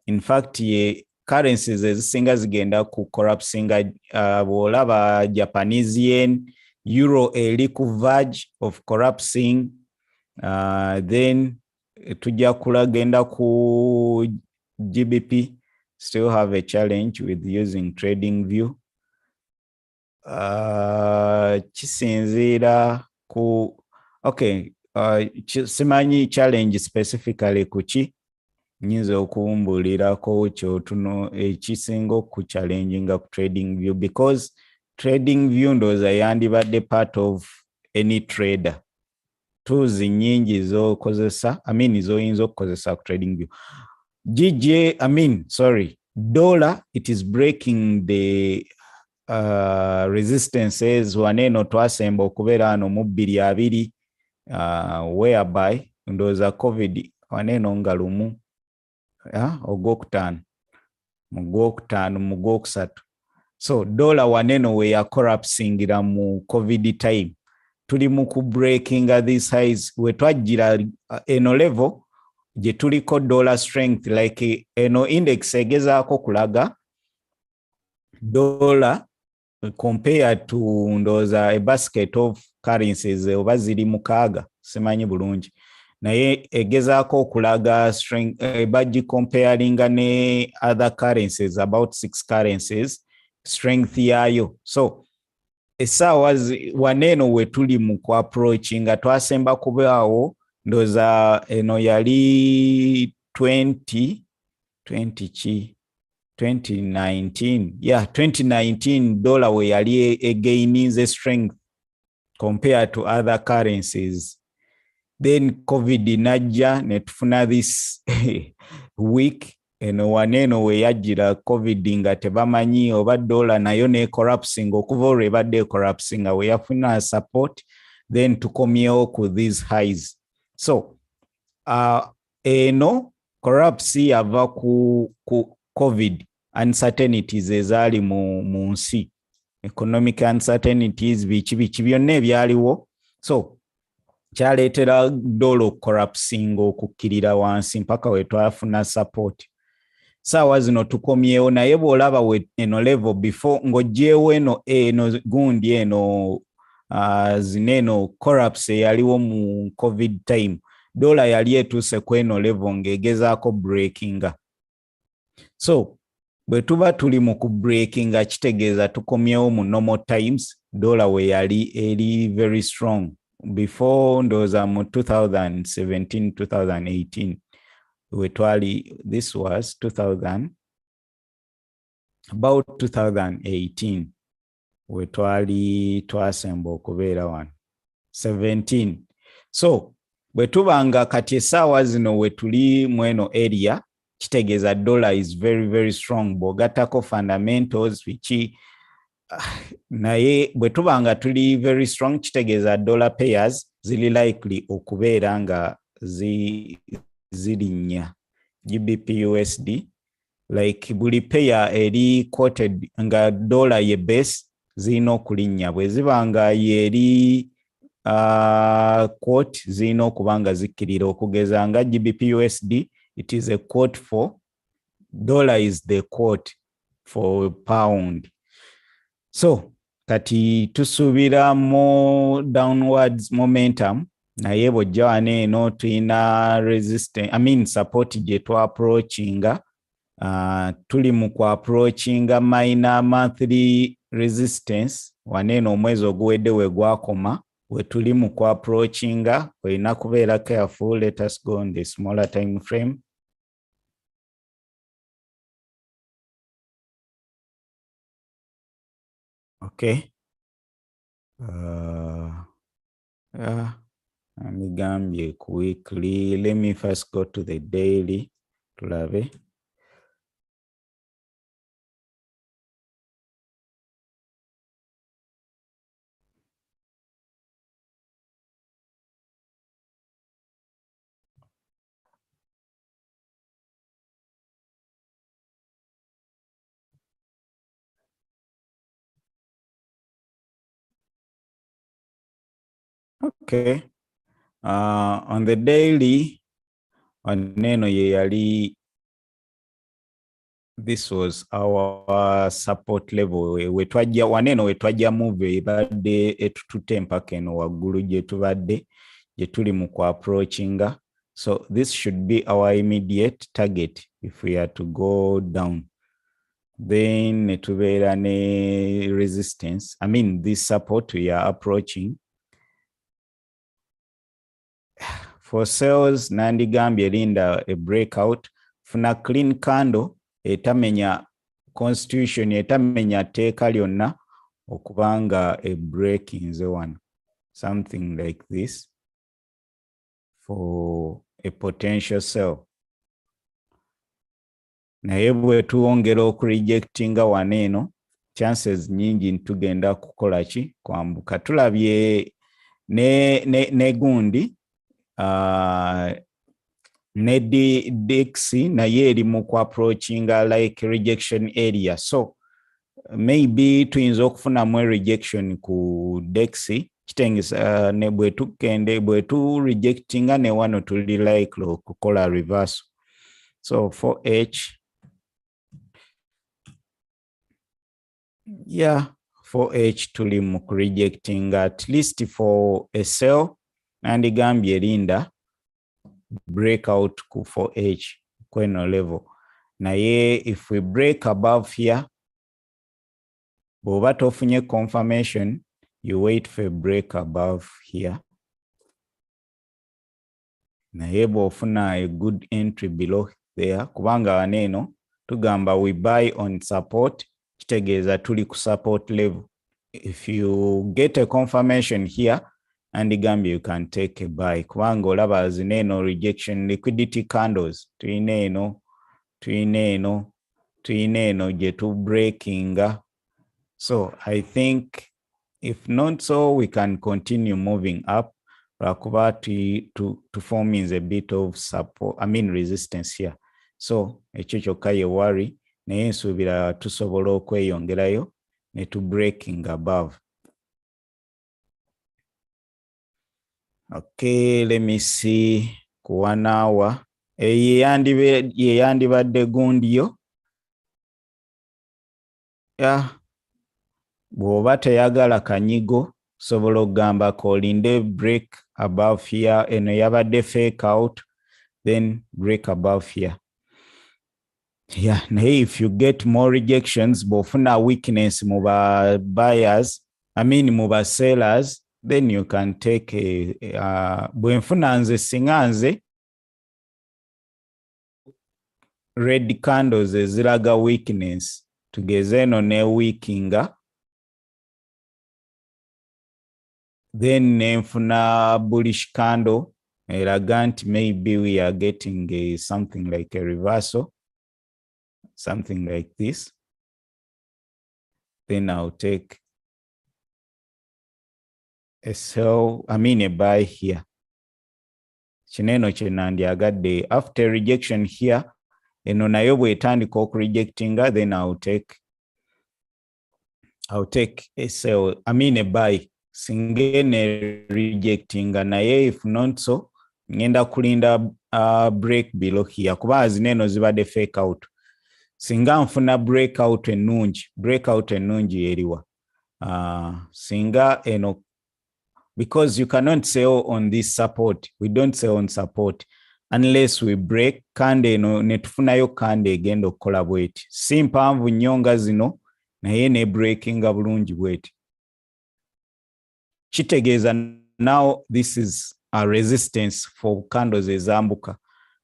in fact ye currencies ezisinga zigenda ku collapsinga. Bw'olaba Japanese yen, euro eri ku verge of collapsing. Then tujja kulagenda ku GBP, still have a challenge with using trading view. Kisinziira ku simanyi challenge specifically kuki nyinza okuwumbulirako kyotuno ekisinga ku challenging ku trading view, because trading view ndowooza yandibadde part of any trader. Tools nyingi zokozesa, zoyinza okukozesa ku trading view. Dollar, it is breaking the resistances waneeno twasemba okubeera ano mu 220 whereby ndowooza COVID waneeno nga lumu ogwokutaano mu gwokusatu. So dollar waneno we ya collapsingira mu COVID time. Tuli mu ku breaking these highs we twajira eno level je tuliko dollar strength like eno index egezaako kulaga dollar compared to ndoza a basket of currencies oba ziri mukaaga simanyi bulungi naye egezaako okulaga strength baji comparing ne other currencies about 6 currencies strength yayo. So esaawa waneno we tuli mu ku approach nga twasemba kubaawo ndoza eno yali 2019 dollar we yali again strength compared to other currencies. Then COVID najja netufuna this week eno waneno we yajira COVID nga tebamanyi oba dollar nayo ne collapsing okuva olwe badde collapsing we yafuna support then tukomyewo ku these highs. So eno collapse yava ku COVID uncertainties ezali mu nsi economic uncertainties bichi byonna ebyaliwo. So kyaleetera dollar collapsing okukkirira wansi mpaka we twafuna support. Saawa zino tukomyewo naye bw'olaba we eno level before ng'ogyewo eno gundi eno zineno collapse yaliwo mu COVID time dollar yali etuuse ku eno level ng'egezaako breakinga. So bwe tuba tuli mu ku breakinga kitegeeza tukomyewo mu normal times dollar we yali eri very strong before ndoza mu 2017-2018 we twali this was 2018 we twali twasemba okubeera wano 17. So bwe tubanga kati esaawa zino we tuli mweno area kitegeeza dollar is very very strong bw'ogattako fundamentals biki naye bwe tubanga tuli very strong kitegeeza dollar pairs zili likely okubeera nga zirinnya GBP USD like buli pair eri quoted nga dollar ye base zirina okulinnya bwe zibanga yeri quote zirina okubanga zikkirira okugeza nga GBP USD it is a quote for dollar is the quote for pound. So kati tusuubira more downwards momentum naye bw'ojja wano eno tulina resistance support gye approachinga tuli mu ku approachinga minor monthly resistance wano eno omwezi oguwedde we gwakoma we tuli mu ku approachinga olina kubeera careful. Let us go on the smaller time frame. Okay. Nigambye quickly. Let me first go to the daily. Tulabe. Okay. On the daily, waneno ye yali, this was our support level. Wetwaja waneno wetwaja move ebadde etutute mpaka eno waggulu gye tubadde gye tuli mu ku approachinga. So this should be our immediate target if we are to go down. Then netubeera ne resistance. This support we are approaching. For sales, nandigambye linda a breakout. Funa clean candle, etamenya constitution, etamenya teeka lyonna okubanga a break in the one. Something like this for a potential sell. Naye bwe tuwongera okurejectinga waneeno, chances nyingi ntugenda kukola ki? Kwambuka. Tulabye ne gundi ne DEX naye eri mu ku approachinga like rejection area. So maybe tuyinza okufunamu rejection ku DEX kitengesa ne bwe tukende bwe tu rejectinga ne wano tuli likely okukola reversal. So for H, yeah, for H tuli mu rejecting at least for a sell and gambye linda breakout ku for H kweno level. Naye if we break above here, boba tofunye confirmation, you wait for a break above here. Naye bwofuna a good entry below there, kubanga waneno tugamba we buy on support, kitegeeza tuli ku support level. If you get a confirmation here, and gambye you can take a buy. Kubanga olaba zineno rejection liquidity candles, tuineno jetu breaking. So I think if not so, we can continue moving up. Rakuba to form is a bit of support, resistance here. So echo kaye worry naye nsubira tusobola okweyongerayo ne to breaking above. Okay, let me see ku 1 hour. Ye yandibadde gundiyo. Yeah. Bw'oba teyagala kanyigo sobola okugamba kolinde break above here, eno yabadde fake out, then break above here. Yeah, naye if you get more rejections, bw'ofuna weakness mu ba buyers, mu ba sellers, then you can take bwenfuna nze singa nze red candles eziraga weakness, tugeze eno ne weakinga, then nenfuna bullish candle eraga nti maybe we are getting something like a reversal, something like this, then I'll take a sell, a buy here. Kineno kyenandyagadde after rejection here, eno nayo bwetandika okurejectinga, then I'll take a sell, a buy. Singene rejectinga naye if not so, ngenda kulinda break below here. Kuba zineno zibadde fake out. Singa nfuna breakout enungi eriwa. Singa eno, because you cannot sell on this support. We don't sell on support unless we break kande eno netufunayo kande egenda okukola bweti. Si mpanvu nnyo nga zino naye ne breakinga bulungi bweti. Kitegeeza now this is a resistance for candles ezambuka.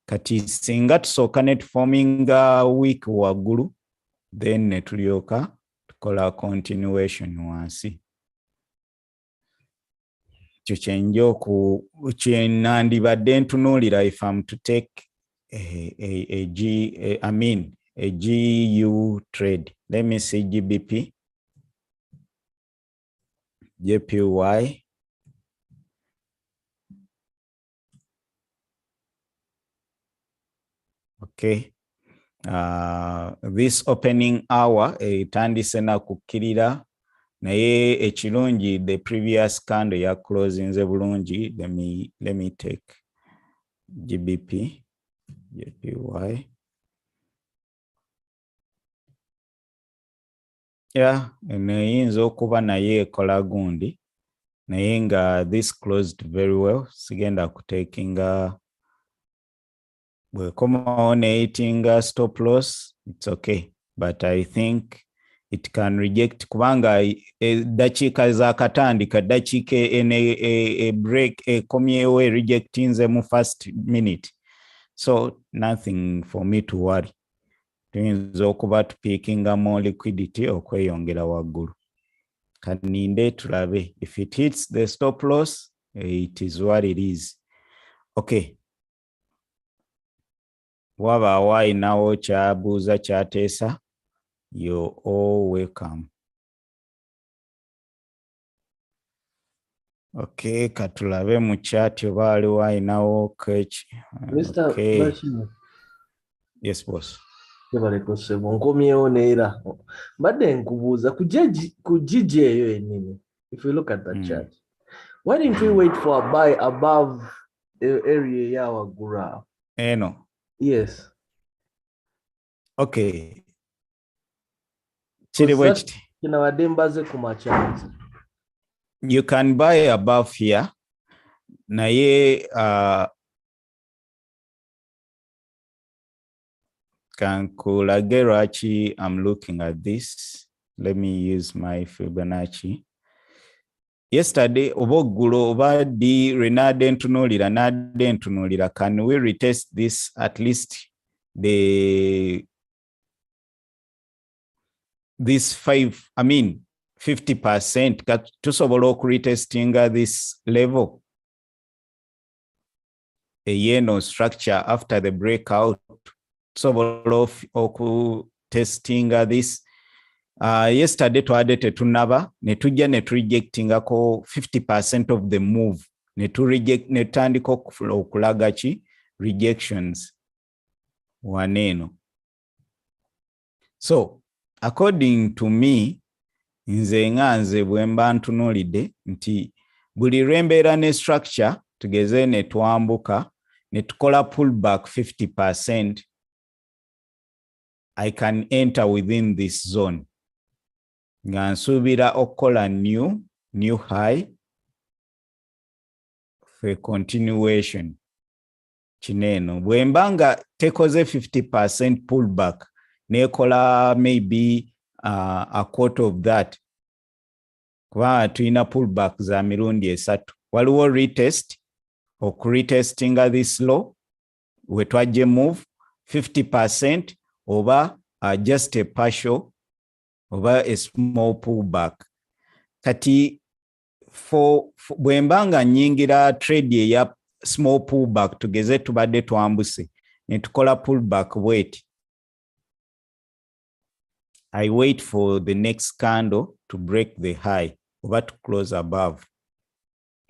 Kati singa tusooka ne tuforminga week waggulu, then ne tulyoka tukola continuation wansi. Kyenandibadde ntunuulira if I'm to take a GU trade. Let me see GBP, JPY. Okay. This opening hour etandise na kukkirira naye ekirungi the previous candle ya closinze bulungi. Let me take GBP, JPY. Yeah, eyinza okuba naye ekola gundi naye nga this closed very well. Sigenda kutakinga bwekomawo neyitinga stop loss, it's okay, but I think it can reject kubanga dakiika zakatandika, dakiika a break ekomyewo rejectinze mu first minute, so nothing for me to worry. Tuyinza okuba tupiikinga more liquidity okweyongera waggulu. Kaninde tulabe if it hits the stop loss, it is what it is. Okay. Wabaawo ayinawo kyabuuza kyateesa, you're all welcome. Okay, katulabe mu chat oba waliwo ayinawo kechi. Mr. Okay. Bashir. Yes, boss. Tebaleko sebo nkomyewo neera. Mbadde nkubuuza ku GG eyo ennini. If you look at the chart. Why didn't we wait for a buy above the area ya waggulu? Eno. Yes. Okay. You can buy above here. Naye kankulage lwaki I'm looking at this. Let me use my Fibonacci. Yesterday, obogulo oba di renade ntunulira nade ntunulira. Can we retest this at least this 50% tusobola okuretestinga this level yeno structure after the breakout tusobola okutestinga this. Yesterday twadde tetunaba ne tujja ne rejectingako 50% of the move ne netandika okulaga ki rejections waneno. So according to me, nze nganze bwemba ntunulide nti buli lwembeera ne structure tugeze ne twambuka ne tukola pullback 50%, I can enter within this zone. Nga nsuubira okukola new high for continuation. Kineno bwembanga tekoze 50% pullback nekola maybe a quarter of that, kuba tuina pullback za mirundi esatu. Waliwo retest okuretestinga this low we twaje move 50% oba just a partial oba a small pullback. Kati bwembanga nyingira trade ya small pullback tugeze tubadde twambuse ne tukola pullback wait, I wait for the next candle to break the high oba to close above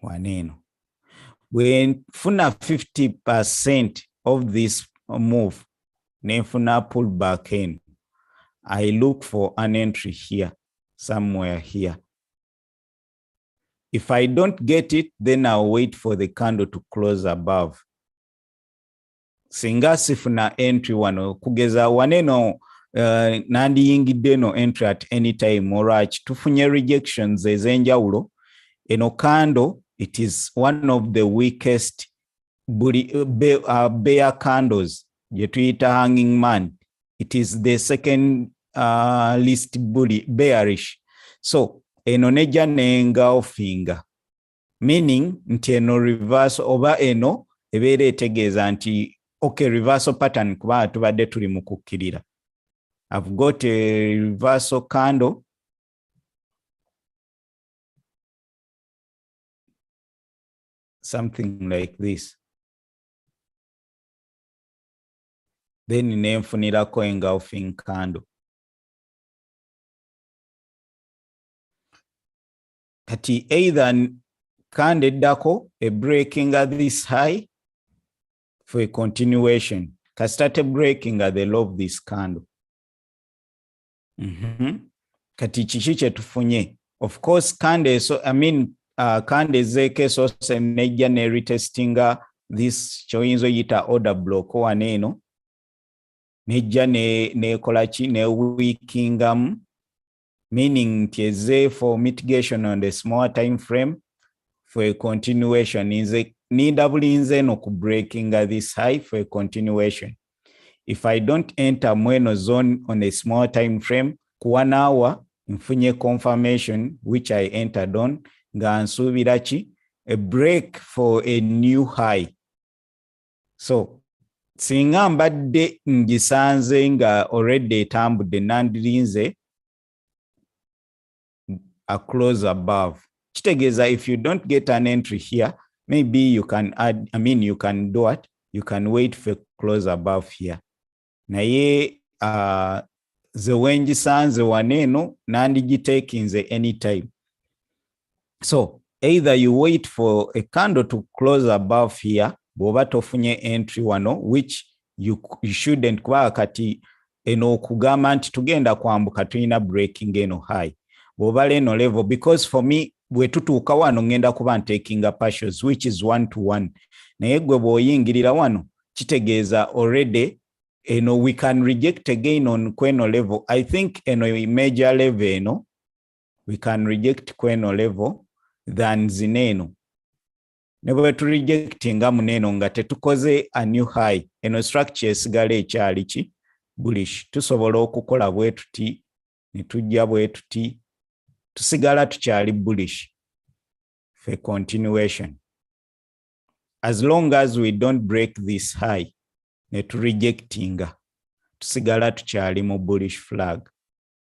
waneno. When funa 50% of this move nefuna pullback in, I look for an entry here, somewhere here. If I don't get it, then I'll wait for the candle to close above. Singa sifuna entry wano kugeza waneno nandi yingide no entry at any time orach tufunye rejections ezenjawulo. Eno candle, it is one of the weakest bear candles. Yetuita hanging man. It is the second least bearish. So eno neja nenga finger, meaning nti eno reverse oba eno ebere etegeeza nti okay, reversal pattern kuba tubadde tuli mu kukkirira. I've got a reversal candle. Something like this. Then nenfunirako engulfing candle. Kati either kandeddako a breaking at this high for a continuation. Started breaking at the low of this candle. Kati chichi chetufunye. Of course, kande zeke so neja ne retestinga this choinzo yita order block waneno. Neja ne kolachi ne weakingam, meaning tieze for mitigation on the small time frame for a continuation. Ni double inze no ku breaking this high for a continuation. If I don't enter mweno zone on a small time frame, ku 1 hour, mfunye confirmation, which I entered on, nga nsubirachi, a break for a new high. So, singa mbadde ngisanze nga already tambudde nandirinze a close above. Chitegeza, if you don't get an entry here, maybe you can add, you can do it. You can wait for close above here. Naye ze wenji sanze waneno nandi gitekinze anytime. So either you wait for a candle to close above here, bw'oba tofunye entry wano, which you shouldn't, kuba kati eno okugamba nti tugenda kwambuka tulina breaking eno high. Bw'oba eno level, because for me, bwe tutuuka wano ngenda kuba ntakinga partials, which is 1-to-1. Naye gwe bw'oyingirira wano, kitegeeza already, we can reject again on kweno level. I think major level we can reject kweno level than zineno. Nebo to rejectinga muneno nga tetukoze a new high. Structure esigale ekyali ki bullish. Tusobola okukola bwe tuti, netujja bwe tuti, tusigala tukyali bullish for continuation. As long as we don't break this high, netu rejectinga, tusigala tukyali mu bullish flag.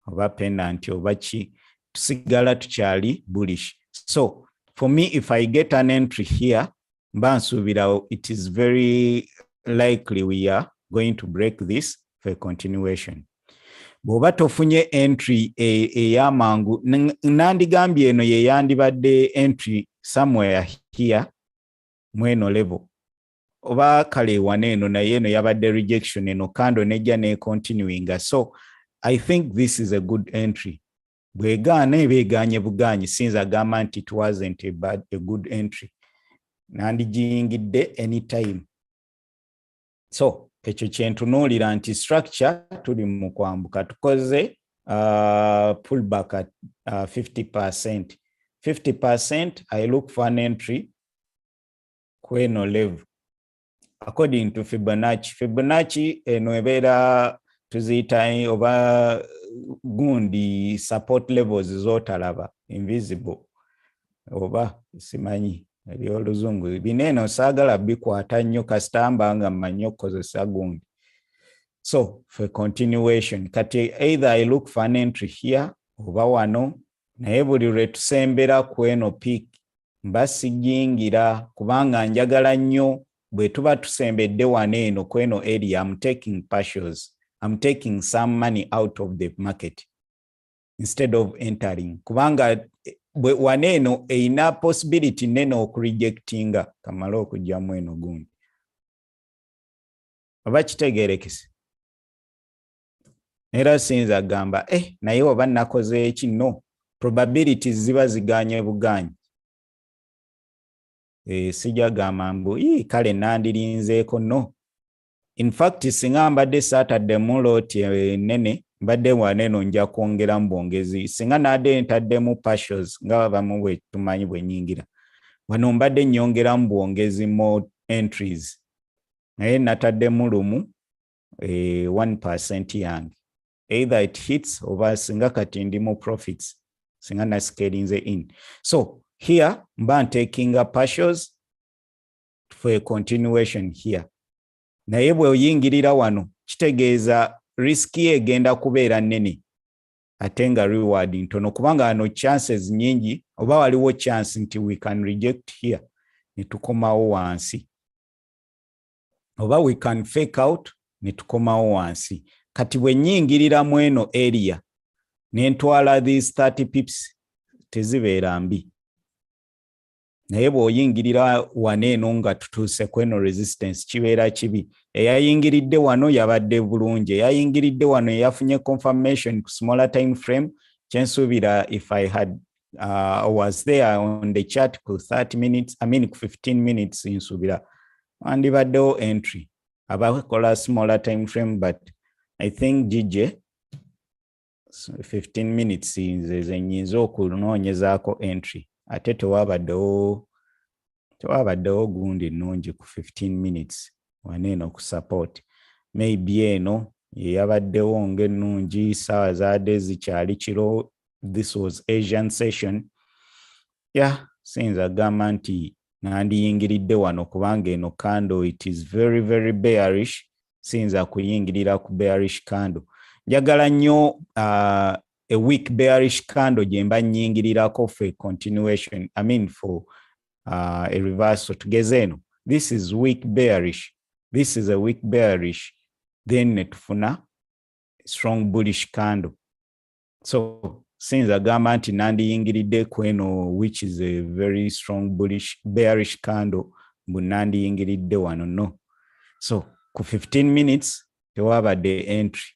Oba pendant oba ki, tusigala tukyali bullish. So, for me, if I get an entry here, it is very likely we are going to break this for continuation. Bw'oba tofunye entry eyamangu, nandigambye eno ye yandibadde entry somewhere here mweno level. Oba kale waneno na yeno yabadde rejection eno kando nejja ne continuing. So I think this is a good entry. Bwegane beganye buganyi since agamba nti it wasn't a good entry. Nandigiyingidde anytime. So ekyo kyentunuulira nti structure tuli mu kwambuka tukoze pullback at 50%. 50% I look for an entry kweno level. According to Fibonacci eno ebeera tuziyita oba gundi support levels zotalaba invisible oba simanyi ebyoluzungu bineno saagala bikwata nnyo kasitamba nga mmanyi okukozesa gundi. So for continuation kati either I look for an entry here oba wano, naye buli lwe tusembera kweno peak mba sijingira kubanga njagala nnyo bwe tuba tusembedde waneeno kweno area. I'm taking partials. I'm taking some money out of the market instead of entering. Kubanga waneeno eina possibility neno okurejectinga kamala okujjamu eno gundi. Oba kitegeerekese. Era sinza gamba naye oba nakoze eki no. Probabilities ziba ziganye buganyi. Sijja gamba mbu kale nandirinzeeko no. In fact, singa mbadde Saturday muloti nene, mbadde waneno nja kwongera mu bwongezi. Singa nade ntaddemu partials nga bamu bwe tumanyi bwe nyingira. Wano mbadde nnyongera mu bwongezi more entries. Naye nataddemu lumu 1% yange. Either it hits oba singa kati ndi mu profits. Singa nascalinze in. So here, mba taking a partials for a continuation here. Naye bwe oyingirira wano kitegeeza riski egenda kubeera nnene ate nga reward ntono kubanga ano chances nyingi oba waliwo chance nti we can reject here ne tukomawo wansi oba we can fake out ne tukomawo wansi. Kati bwe nyingirira mweno area ne ntwala these 30 pips tezibeera mbi. Naye bw'oyingirira waneeno nga tutuuse kweno resistance kibeera kibi. Eyayingiridde wano yabadde bulungi. Eyayingiridde wano yafunye confirmation ku smaller time frame. Kyensuubira if I had was there on the chart ku 30 minutes, I mean ku 15 minutes nsuubira wandibaddewo entry. Abakola smaller time frame but I think GJ 15 minutes nze nyinza okunoonyezaako entry. Ate tewabaddewo gundi nnungi ku 15 minutes waneeno ku support. Maybe eno yabaddewo ng'ennungi ssaawa zaadde zikyali kiro. This was Asian session. Sinza gamba nti nandiyingiridde wano kubanga eno candle it is very very bearish. Sinza kuyingirira ku bearish candle. Njagala nnyo a weak bearish candle jemba nyingirirako for continuation. I mean for a reversal tugezeno. This is weak bearish. This is a weak bearish. Then netufuna strong bullish candle. So since agamba nti nandiyingiridde kweno, which is a very strong bearish candle, mbu nandiyingiridde wano. No. So ku 15 minutes tewabadde entry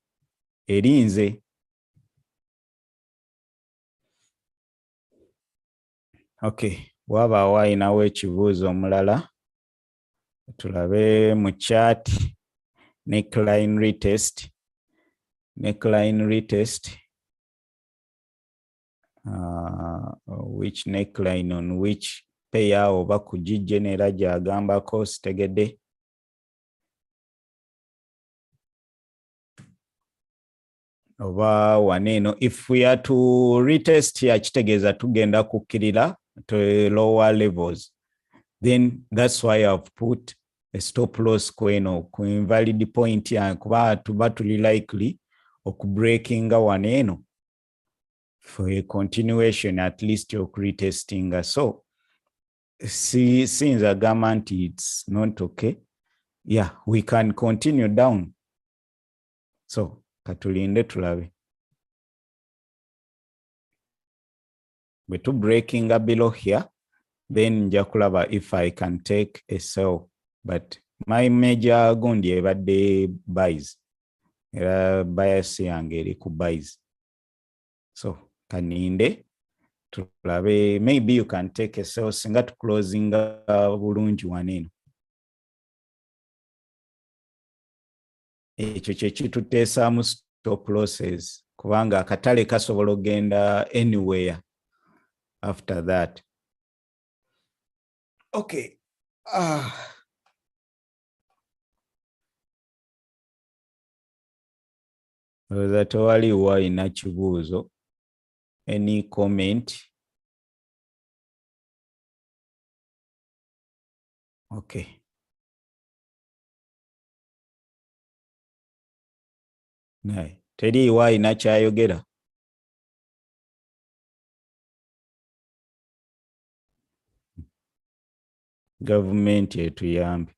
erinze. Okay, wabaawo ayinawo ekibuuzo omulala, tulabe mu chart. Neckline retest. Which neckline on which pair oba kugijje neera gyagambako sitegedde. Oba waneeno, if we are to retest here, kitegeeza tugenda kukkirira to lower levels. Then that's why I've put a stop loss kweno ku invalid point kuba tuba tuli likely okubreakinga waneeno for a continuation at least of retesting. So since agamba nti it's not okay, yeah, we can continue down. So katulinde tulabe. Bwe tu breaking below here, then nja kulaba if I can take a sell. But my major gundi ebadde buys. Era bias yange eri ku buys. So kaninde tulabe, maybe you can take a sell singa tu closing bulungi waneeno. Ekyo kye kituteesaamu stop losses kubanga akatale kasobola ogenda anywhere after that. Okay. Tewaliwo alina kibuuzo. Any comment? Okay. Naye teriiwo alina kyayogera. Gavumenti etuyambe.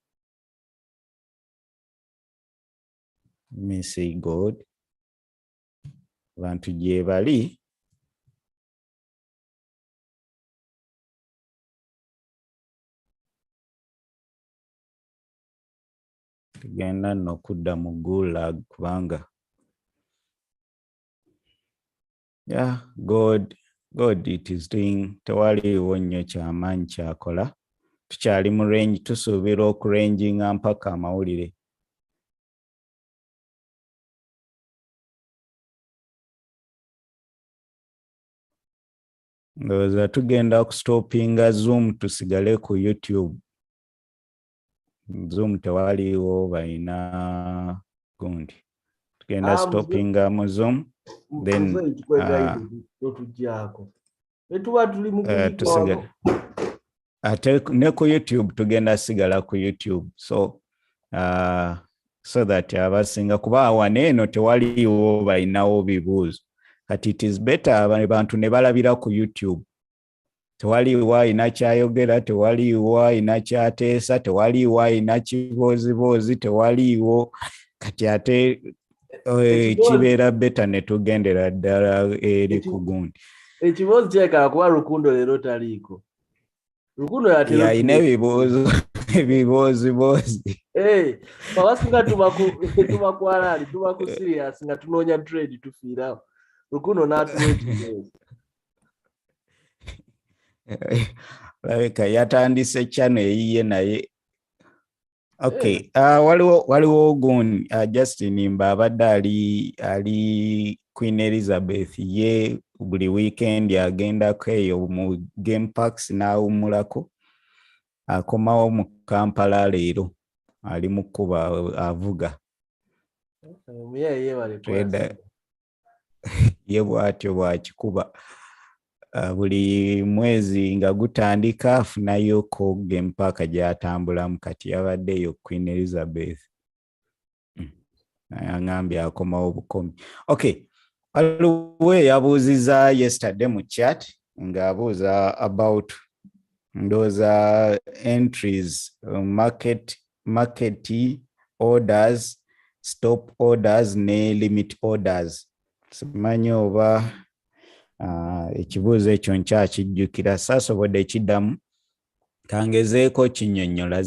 Let me say God. Bantu gye bali. Tugenda n'okudda mu gulag kubanga. Yeah, God it is doing. Tewaliwo nnyo kyamaanyi kyakola. Tukyali mu range, tusuubira okuranginga mpaka amawulire. Ndowooza tugenda okustopinga Zoom tusigale ku YouTube. Zoom tewaliwo balina gundi. Tugenda stoppinga mu Zoom. Then ate ne ku YouTube tugenda sigala ku YouTube. So that abasinga kuba waneeno tewaliwo balinawo bibuuzo. Kati it is better abantu ne balabira ku YouTube. Tewaliwo alina kyayogera, tewaliwo alina kyateesa, tewaliwo alina kiboozibozi, tewaliwo kati ate kibeera beta ne tugendera ddala eri ku gundi. Ekibuuzo kyekala kuba Lukundo leero taliiko. Lukundo yatera alina ebiboozibozi. Babasinga tuba ku alali, tuba ku serious nga tunoonya trade tufiirawo. Lukundo n'atuwa ekibuuzo. Labeka yatandise channel eyiye naye. Okay, waliwo gundi Justin Mba abadde ali Queen Elizabeth ye buli weekend agendako eyo mu game parks n'awummulako. Akomawo mu Kampala leero ali mu kkuba avuga. Ye bw'atyo bw'akikuba. Buli mwezi nga gutandika afunayo ko game park gy'atambulamu kati yabaddeyo Queen Elizabeth. Angambye akomawo bukomi. Okay. Waliwo yabuuziza yesterday mu chat ng'abuuza about those entries, market orders, stop orders ne limit orders. Simanyi oba Ekibuuzo ekyo nkyakijjukira saasobodde ekiddamu kangezeeko kinnyonnyola.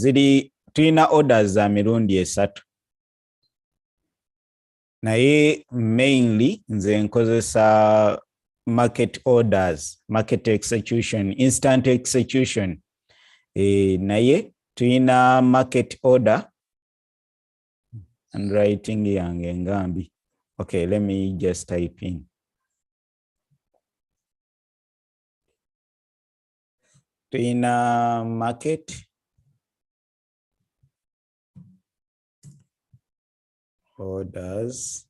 Tulina orders za mirundi 3. Naye mainly nze nkozesa market orders, market execution, instant execution. Naye tulina market order and writing yange ngambi. Okay, let me just type in. Tulina market orders,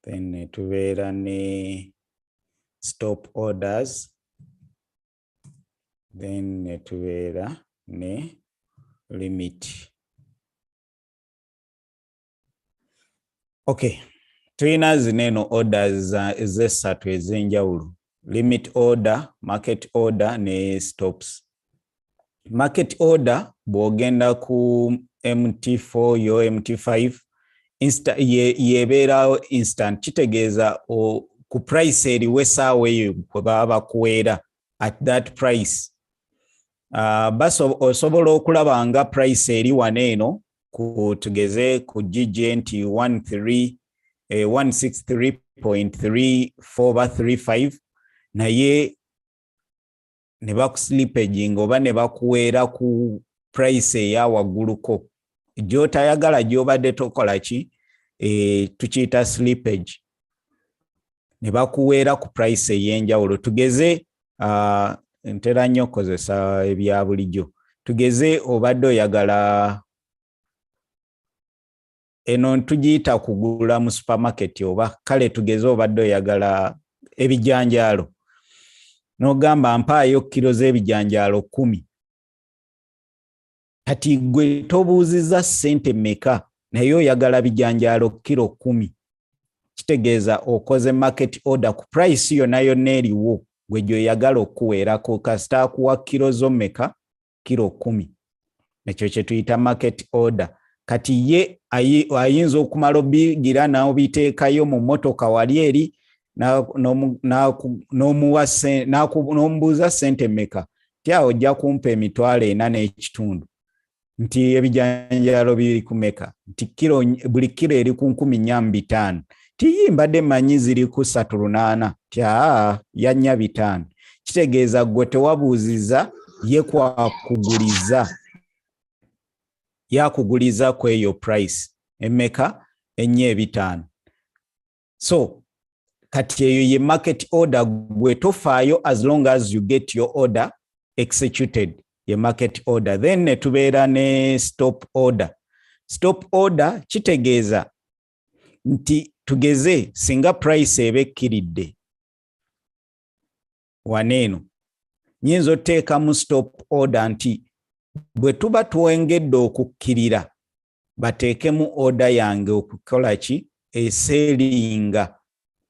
then tubeera ne stop orders, then tubeera ne limit. Okay, tulina zino orders ez'essatu ez'enjawulo: limit order, market order ne stops. Market order bw'ogenda ku MT4 yo MT5 yebeerawo instant, kitegeeza ku price eriwo essaawa eyo kwe baba bakuweera at that price. Osobola okulaba nga price eri wano eno tugeze ku GG nti 163.34 ba 35, naye ne bakuslippaging oba ne bakuweera ku price eya wagguluko gy'otayagala gy'obadde tokola ki, tukiyita slippage, ne bakuweera ku price ey'enjawulo. Tugeze ntera nnyo okozesa ebya bulijjo. Tugeze obadde oyagala, eno tugiyita kugula mu supermarket, oba kale tugeze obadde oyagala ebijanjaalo, n'ogamba mpaayo kilo z'ebijanjaalo 10. Kati gwe tobuuzizza ssente mmeka, naye oyagala bijanjaalo kilo 10. Kitegeeza okoze market order ku price yonna yonna eriwo gwe gy'oyagala okuweerako, kasita akuwa kilo zo mmeka? Kilo 10. Ekyo kye tuyita market order. Kati ye ayinza okumala obigira n'obiteekayo mu mmotoka wali eri n'omubuuza ssente mmeka, tya ojja kumpa emitwalo 4 n'ekitundu. Nti ebijanjaalo biri ku mmeka? Nti buli kilo eri ku 14,500. Tiyi mbadde manyi ziri ku 38. Tya yannya 5. Kitegeeza gwe tewabuuziza, ye kwakuguliza. Yakuguliza ku eyo price emmeka? 4,500. So kati eyo ye market order, gwe tofaayo as long as you get your order executed, ye market order. Then ne tubeera ne stop order. Stop order kitegeeza nti tugeze singa price eba ekkiridde waneeno, nyinza oteekamu stop order nti bwe tuba twengedde okukkirira bateekemu order yange okukola ki? Sellinga.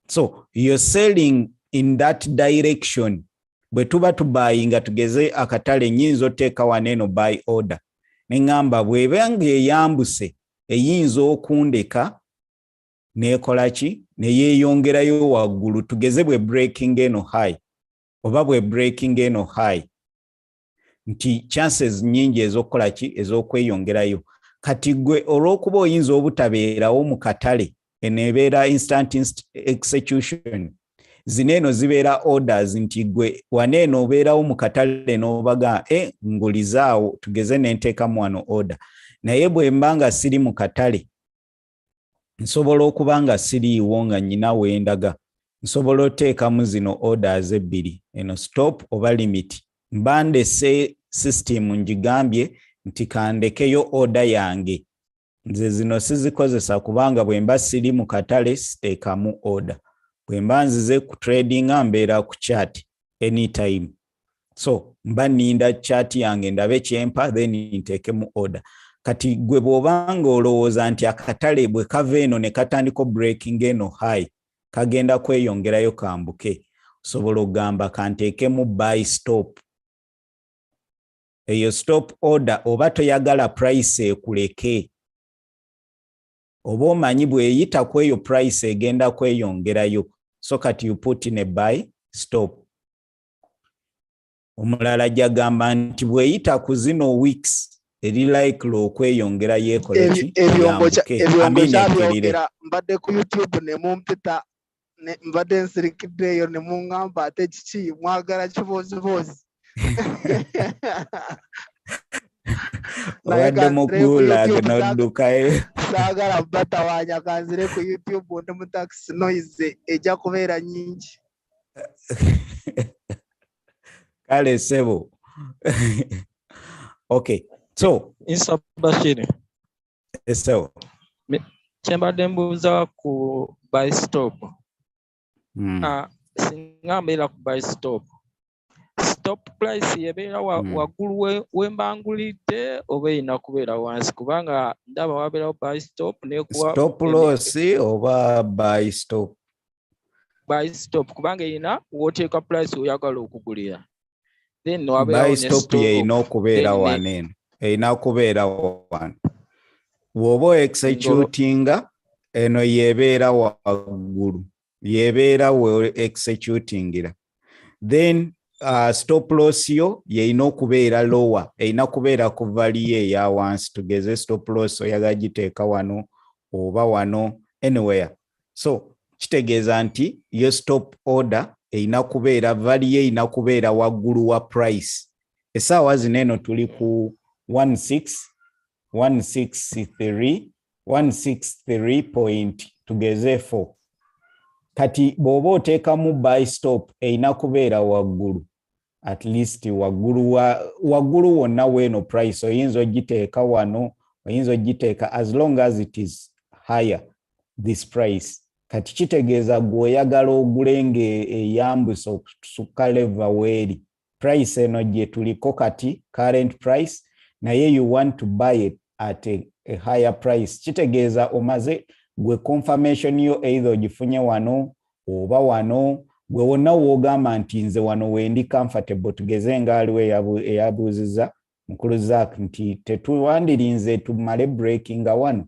So you're selling in that direction. Bwe tuba tubuyinga tugeze akatale, nyinza oteeka waneeno buy order. Neŋŋamba bw'ebanga eyambuse eyinza okundeka n'ekola ki? Ne yeeyongerayo waggulu. Tugeze bwe breaking eno high oba bwe breaking eno high, nti chances nyingi ez'okukola ki? Ez'okweyongerayo. Kati gwe olw'okuba oyinza obutabeerawo mu katale, eneebeera instant execution. Zineeno zibeera orders nti gwe waneeno obeerawo mu katale n'obaga ngulizaawo, tugeze n'enteekamu wano order. Naye bwe mba nga siri mu katale, nsobola okuba nga siriiwo nga nnyina wendaga, nsobola oteekamu zino orders 2, eno stop oba limit. Mba ndese system ngigambye nti kandekeyo order yange. Nze zino sizikozesa kubanga bwe mba siri mu katale siteekamu order. Bwe mba nzize ku trading mbeera ku chart anytime. So mba ninda chart yange ndabe kyempa then nteekemu order. Kati gwe bw'obanga olowooza nti akatale bwe kava eno ne katandika breaking eno high, kagenda kweyongerayo kambuke, osobola okugamba kanteekemu buy stop. Eyo stop order oba toyagala price ekuleke, oba omanyi bw'eyita ku eyo price egenda kweyongerayo, so kati you put in a buy stop. Omulala jagamba nti bweyita ku zino weeks eri likely okweyongera yekoleki yambuke byogera mbadde ku YouTube ne mumpita mbadde nsirikidde eyo ne muŋŋamba ate kiki mwagala kibozibozi obadde mukuulaga n'oddukayo saagala batawaanya kanzire ku YouTube ndi mu taxi noise ejja kubeera nyingi. Kale sebo. Okay, so Insa Bashiri. So Kyembadde mbuuza ku buy stop. Singa mbeera ku buy stop. Stop price yebeera waggulu wembangulidde oba erina kubeera wansi kubanga ndaba wabeerawo buy stop nekuwa stop loss oba buy stop. Buy stop kubanga erina wooteeka price oyagala okugulira. Then buy stop yerina okubeera waneno. Erina kubeera wano. Bw'oba executinga eno yebeera waggulu. Yebeera we executingira. Then stop loss yo yerina okubeera lower. Erina kubeera ku value eya wansi. Tugeze stop loss oyagala giteeka wano oba wano anywhere. So kitegeeza nti yo stop order erina kubeera value erina kubeera waggulu wa price. Essaawa zino eno tuli ku 163 point tugeze 4. Kati bw'oba oteekamu buy stop erina kubeera waggulu. At least waggulu wonna weno price oyinza ogiteeka wano, oyinza ogiteeka as long as it is higher this price. Kati kitegeeza gw'oyagala ogulenge eyambuse okusukka leva weeri. Price eno gye tuliko kati current price naye you want to buy it at a higher price. Kitegeeza omaze gwe confirmation yo either ogifunye wano oba wano gwe wonna woogamba nti nze wano wendi comfortable. Tugeze ngaaliwo eyabuuziza mukulu Zaak nti tetuwandirinze tumale breaking wano.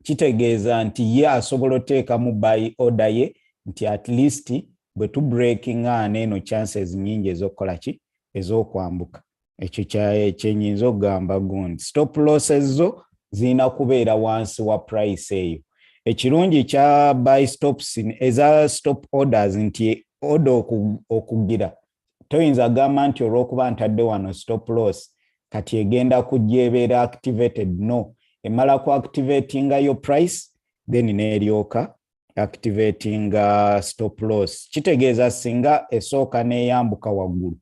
Kitegeeza nti ye asobola oteekamu buy order ye nti at least bwe tu breaking eno chances nyingi ez'okukola ki ez'okwambuka. Ekyo kyenyinza okugamba gundi. Stop losses zo zirina kubeera wansi wa price eyo. Ekirungi kya buy stops eza stop orders nti order okugira. Toyinza gamba nti olw'okuba ntadde wano stop loss kati egenda kujja ebeera activated. No. Emala ku activating your price then neryoka activating stop loss. Kitegeeza singa esooka neeyambuka waggulu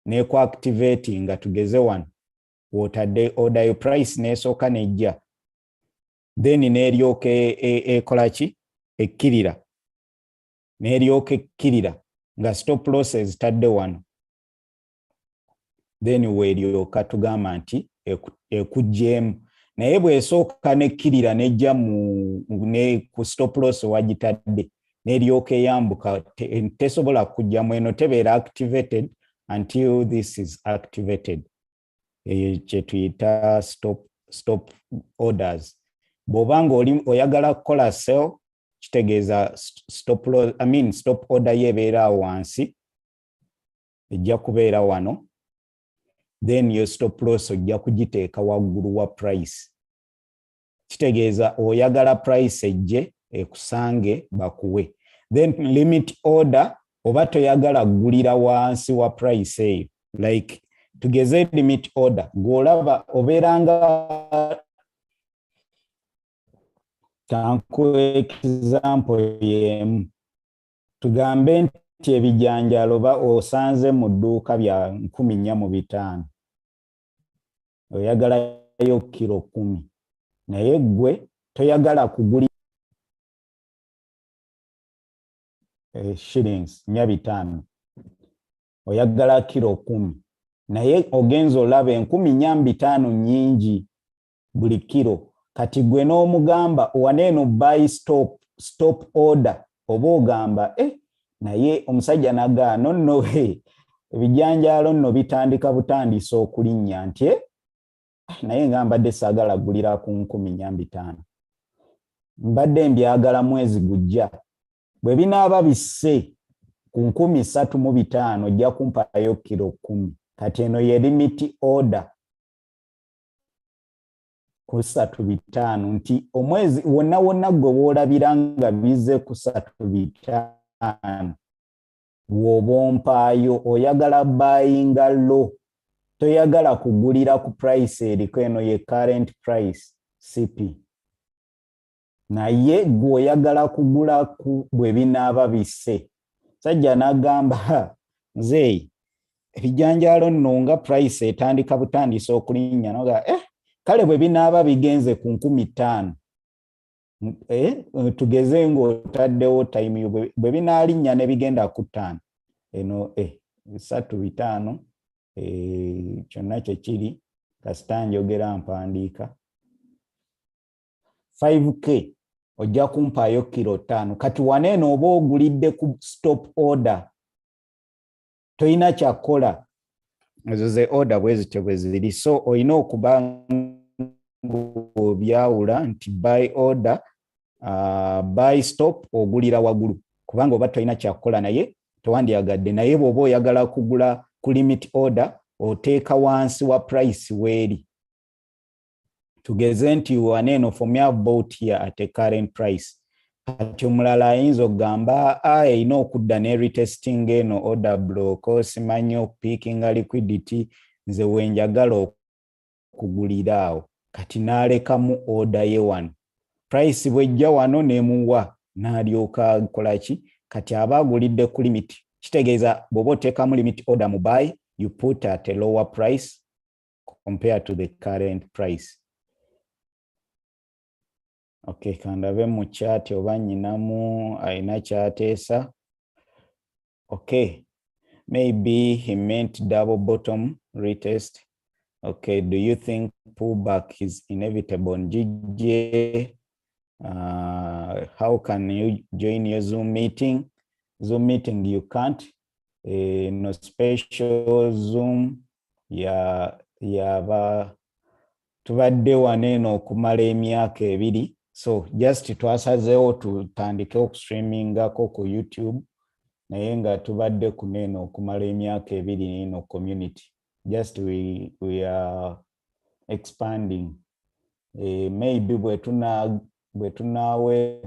ne ku activating tugeze wano wotadde order your price nesooka nejja then neryoka ekola ki ekkirira neryoka ekkirira nga stop losses tadde wano then weeryoka tugamba nti ekugjeemu. Naye bw'esooka nekkirira nejja ne ku stop loss wagitadde neryoka eyambuka tesobola kujjamu eno tebeera activated until this is activated. Kye tuyita stop orders. Bw'obanga oyagala kukola sell kitegeeza stop order yebeera wansi ejja kubeera wano. Then your stop loss ojja kugiteeka waggulu wa price. Kitegeeza oyagala price ejje ekusange bakuwe. Then limit order oba toyagala gulira wansi wa price eyo. Like tugeze limit order gw'olaba obeeranga tanku example yemu. Tugambe nti ebijanjaalo osanze mu dduuka bya 14,500. Oyagalayo kilo 10 naye gwe toyagala kugulira shillings 500. Oyagala kilo 10 naye ogenza olaba 15,000 nyingi buli kilo. Kati gwe n'omugamba waneeno buy stop order oba ogamba naye omusajja nagaa nonno ebijanjaalo nno bitandika butandisa okulinnya nti naye nga mbadde saagala gulira ku 15,000. Mbadde mbyagala mwezi gujja bwe binaaba bisse ku 3,500 ojja kumpayo kilo 10 kati eno ye limit order ku 3,500 nti omwezi wonna wonna gwe boolabira nga bize ku 3,500 bw'oba ompaayo oyagala buyinga low toyagala kugulira ku price eriko eno ye current price CP naye gwe oyagala kugula ku bwe binaaba bisse sajja n'agamba nzeeyi ebijanjaalo nno nga price etandika butandisa okulinnya noga kale bwe binaaba bigenze ku 5,000 tugeze ng'otaddewo time bwe binaalinnya ne bigenda ku 5 eno 3,500 kyonna kye kiri kasita njogera mpandiika 5K ojja kumpaayo kilo 5 kati waneeno oba ogulidde ku stop order toyina kyakola ezo ze order bwezityo bwe ziri so olina okuba obyawula nti buy order buy stop ogulira waggulu kubanga oba toyina kyakola naye tewandyagadde naye bw'oba oyagala kugula ku limit order oteeka wansi wa price weeri tugeze nti waneeno for me I've bought here at a current price kati omulala ayinza okugamba erina okudda ne retesting eno order block simanyi okupiikinga liquidity nze wenjagala okugulira awo kati n'alekamu order ye wano price bwejja wano nemuwa n'alyoka akola ki kati aba agulidde ku limit kitegeeza bw'oba oteekamu limit order mu buy you put at a lower price compared to the current price. Okay, kandabe mu chat oba nyinamu ayina kyateesa. Okay, maybe he meant double bottom retest. Okay, do you think pullback is inevitable on GJ? How can you join your Zoom meeting? Zoom meeting you can't. No special Zoom yaba tubadde waneeno okumala emyaka 2. So just twasazeewo tutandike okustreamingako ku YouTube naye nga tubadde kuneeno okumala emyaka 2 nino community. Just we are expanding. Maybe bwe tunaawe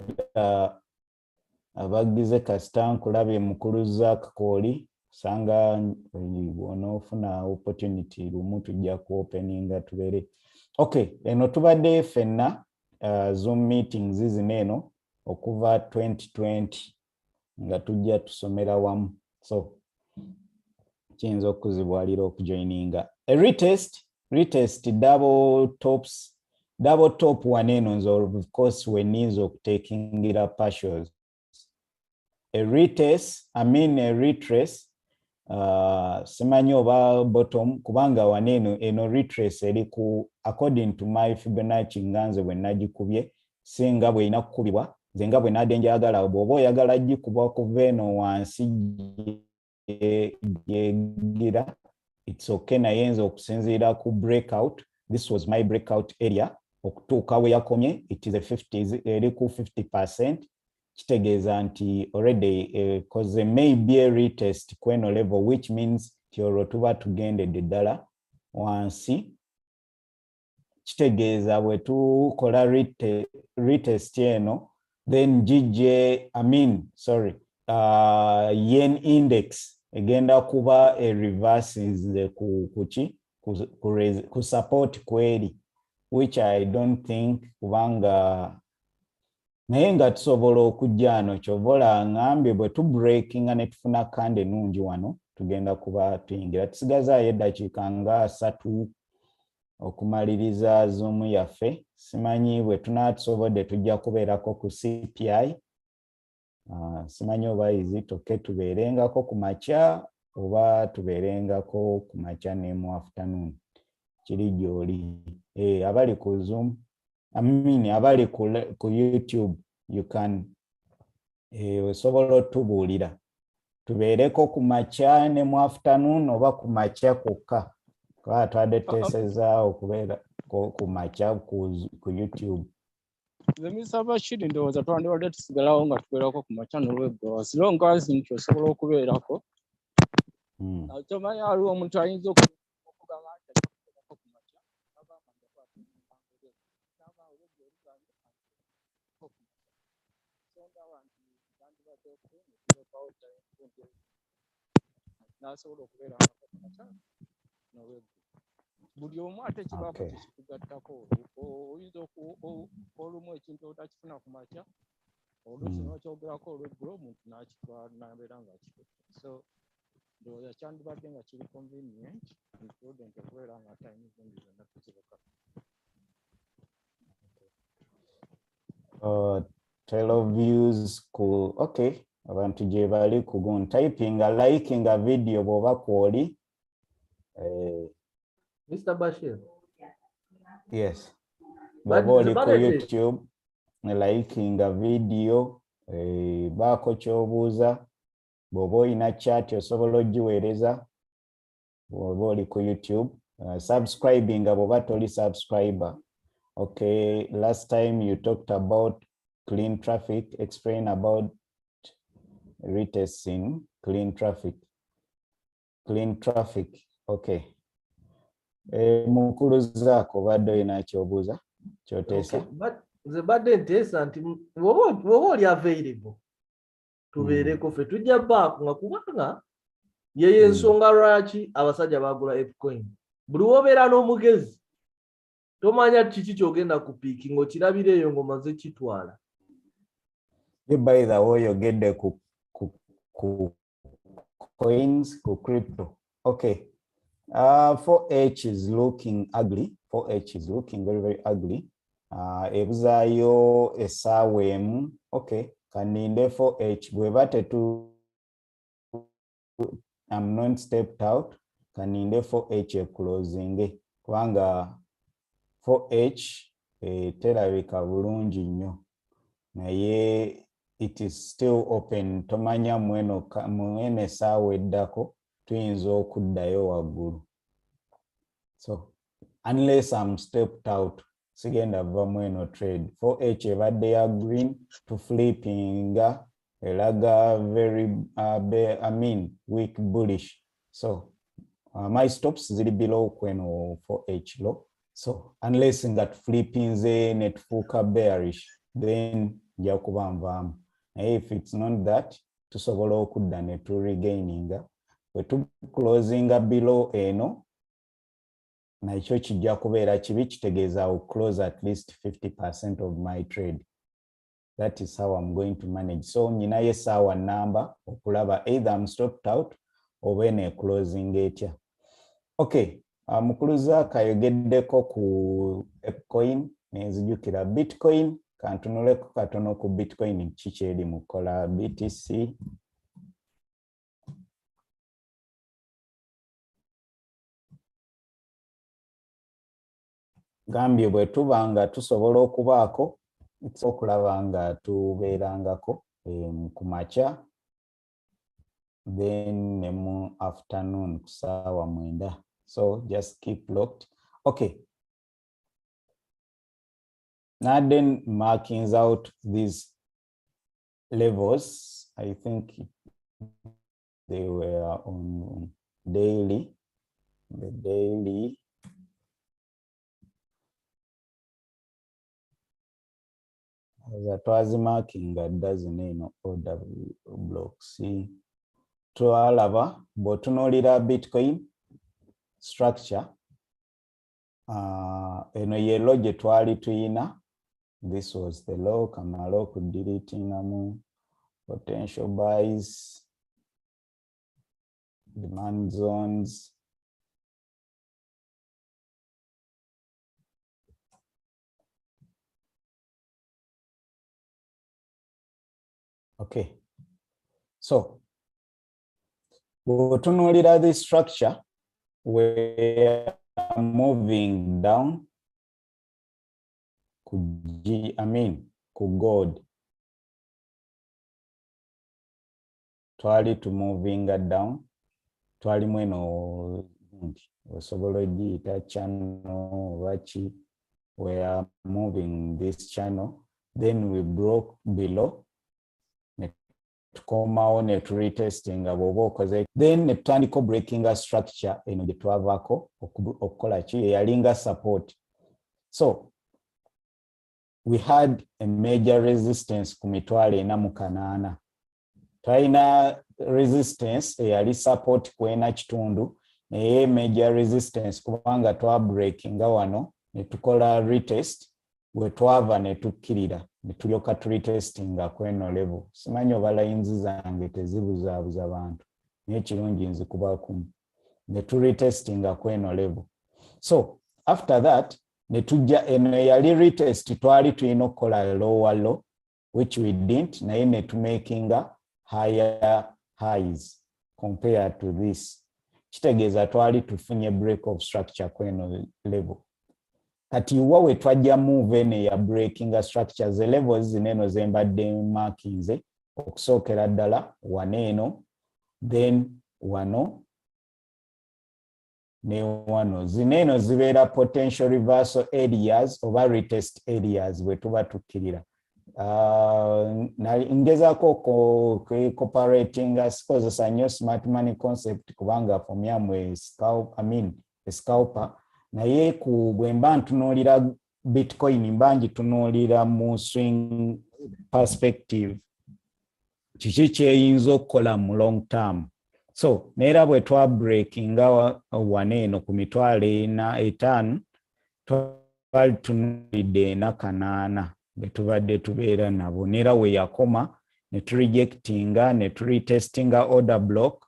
abagize kasita nkulabye mukuluza kakooli sanga onoofuna opportunity lumu tujja ku openinga tubeere. Okay, eno tubadde ffenna Zoom meetings zineeno okuva 2020 nga tujja tusomera wamu. So kiyinza okuzibwalira okujoininga. A retest double top waneeno nze of course weninza okutekingira partials. A retrace simanyi oba bottom kubanga waneeno eno retrace eri ku according to my Fibonacci nganze bwe nagikubye singa bwe ina kukubibwa nze nga bwe nadde njagala bw'oba oyagala gikuba kuva eno wansi yegira it's okay naye nze okusinziira ku breakout. This was my breakout area okutuuka we yakomye it is a 50 eri ku 50%. Kitegeeza nti already because there may be a retest kweno level which means tioro tuba tugendedde ddala wansi. Kitegeeza bwe tukola retest eno then yen index egenda kuba a reverses ku support kweri which I don't think kubanga naye nga tusobola okujja ano kyobola ngambye bwe tubreakinga ne tufuna kande nungi wano tugenda kuba tuyingira. Tusigazaayo eddakiika nga 3 okumaliriza Zoom yaffe. Simanyi bwe tunaatusobodde tujja kubeerako ku CPI. Simanyi oba izitoke tubeerengako ku makya oba tubeerengako ku makya ne mu afternoon. Kiri gy'oli. Abali ku Zoom abali ku YouTube you can osobola otubuulira tubeereko ku makya ne mu afternoon oba ku makya kwokka kuba twadde tuteesezaawo okubeera ku makya ku YouTube. Mr. Bashir ndowooza twandibadde tusigalawo nga tubeerako ku makya n'olweggulo as long as nti osobola okubeerako tomanyi waliwo omuntu ayinza okugamba nti akubeerako ku makya n'asobola okubeera ku makya n'olweggulo buli omu ate kibaako tekikugattako oyinza olumu ekintu otakifuna ku makya oluusi n'okyogerako olweggulo omuntu n'akitwala n'abeera nga akikutte so ndowooza kyandibadde nga kiri convenient and prudent okubeera nga time ezondi zonna tuzireka Teloviews ku okay abantu gye bali ku typing liking a video bw'oba kwoli Mr. Bashir. Yes. But Bw'oba oli ku the YouTube liking a video baako ky'obuuza bw'oba olina chat osobola ogiweereza bw'oba oli ku YouTube subscribing bw'oba toli subscriber. Okay, last time you talked about clean traffic, explain about retesting clean traffic. Okay. Mukulu zaako badde olina ky'obuuza ky'oteesa? But the badde nteesa nti woba oli available tubeereko ffe tujja back nga kubanga yeye ensonga lwaki abasajja bagula Epcoin. Buli wobeera n'omugezi tomanya kiki kyogenda kupiiki ng'okirabira eyo ng'omaze kitwala. By the way oyogedde ku coins, ku crypto. Okay. 4H is looking ugly. 4H is looking very, very ugly. Ebuzaayo essaawa emu. Okay. Kaninde 4H. Bweba tetu I'm not stepped out. Kaninde 4H closing. Kubanga 4H terabika bulungi nnyo. Naye it is still open. Tomanya mwene essaawa eddako. Tuyinza okuddayo waggulu. So unless I'm stepped out sigenda vamu eno trade 4H ebadde ya green to flipping elaga very weak bullish. So my stops ziri below kweno 4H low. So unless that flipping ze netfuuka bearish then nja kuba nvaamu. If it's not that tusobola okudda ne to regaining wetu closing below eno nakyo kijja kubeera kibi kitegeeza will close at least 50% of my trade. That is how I'm going to manage. So nyinayo essaawa number okulaba either I'm stopped out oba eno closing etya. Okay, mukuluza kayogeddeko ku Epcoin nenzijukira Bitcoin kantunuleko katono ku Bitcoin kiki eri mukola BTC. Gambye bwe tuba nga tusobola okubaako okulaba nga tubeerangako ku makya then ne mu afternoon ku ssaawa 9. So just keep locked. Okay. Now then markings out these levels. I think they were on daily. The daily. That was marking that doesn't order block C. Twalaba botunolira Bitcoin structure. Eno ye low gye twali tuyina. This was the low. Kamalo could deleting potential buys, demand zones. Okay, so botunulira this structure, we're moving down. Ku gold. Twali to moving down. Twali mweno osobola ogiyita channel wachi. We are moving this channel. then we broke below, tukomawo ne retesting bw'oba okoze, then ne tutandika breaking a structure eno gye twavaako okukola ki eyalinga support. So we had a major resistance ku 48,000. Twalina resistance eyali support kwena kitundu naye major resistance kubanga twa breakinga wano ne tukola retest we twava ne tukkirira ne tulyoka retestinga kweno level. Simanyi oba lines zange tezibuzaabuza bantu naye kirungi nzikuba kumu ne retestinga kweno level. So after that ne tujja eno yali retest twali tulina okukola lower low which we didn't, naye ne tumakinga higher highs compared to this. Kitegeeza twali tufunye break of structure kweno level. Kati wawe twajja move ene ya breaking structures levels zineno zembadde markings okusookera ddala waneeno, then wano ne wano. Zineno zibeera potential reversal areas oba retest areas bwe tuba tukkirira. Ngezaako cooperating sikozesa nnyo smart money concept kubanga fomyamu scalper, naye ku bwe mba ntunuulira Bitcoin mba ngitunuulira mu swing perspective, kiki kyeyinza okukola mu long term. So neera bwe twa breakinga waneeno ku 45,000 twali tunuulidde 48,000 bwe tubadde tubeera nabo, neera we yakoma ne turejectinga ne retestinga order block,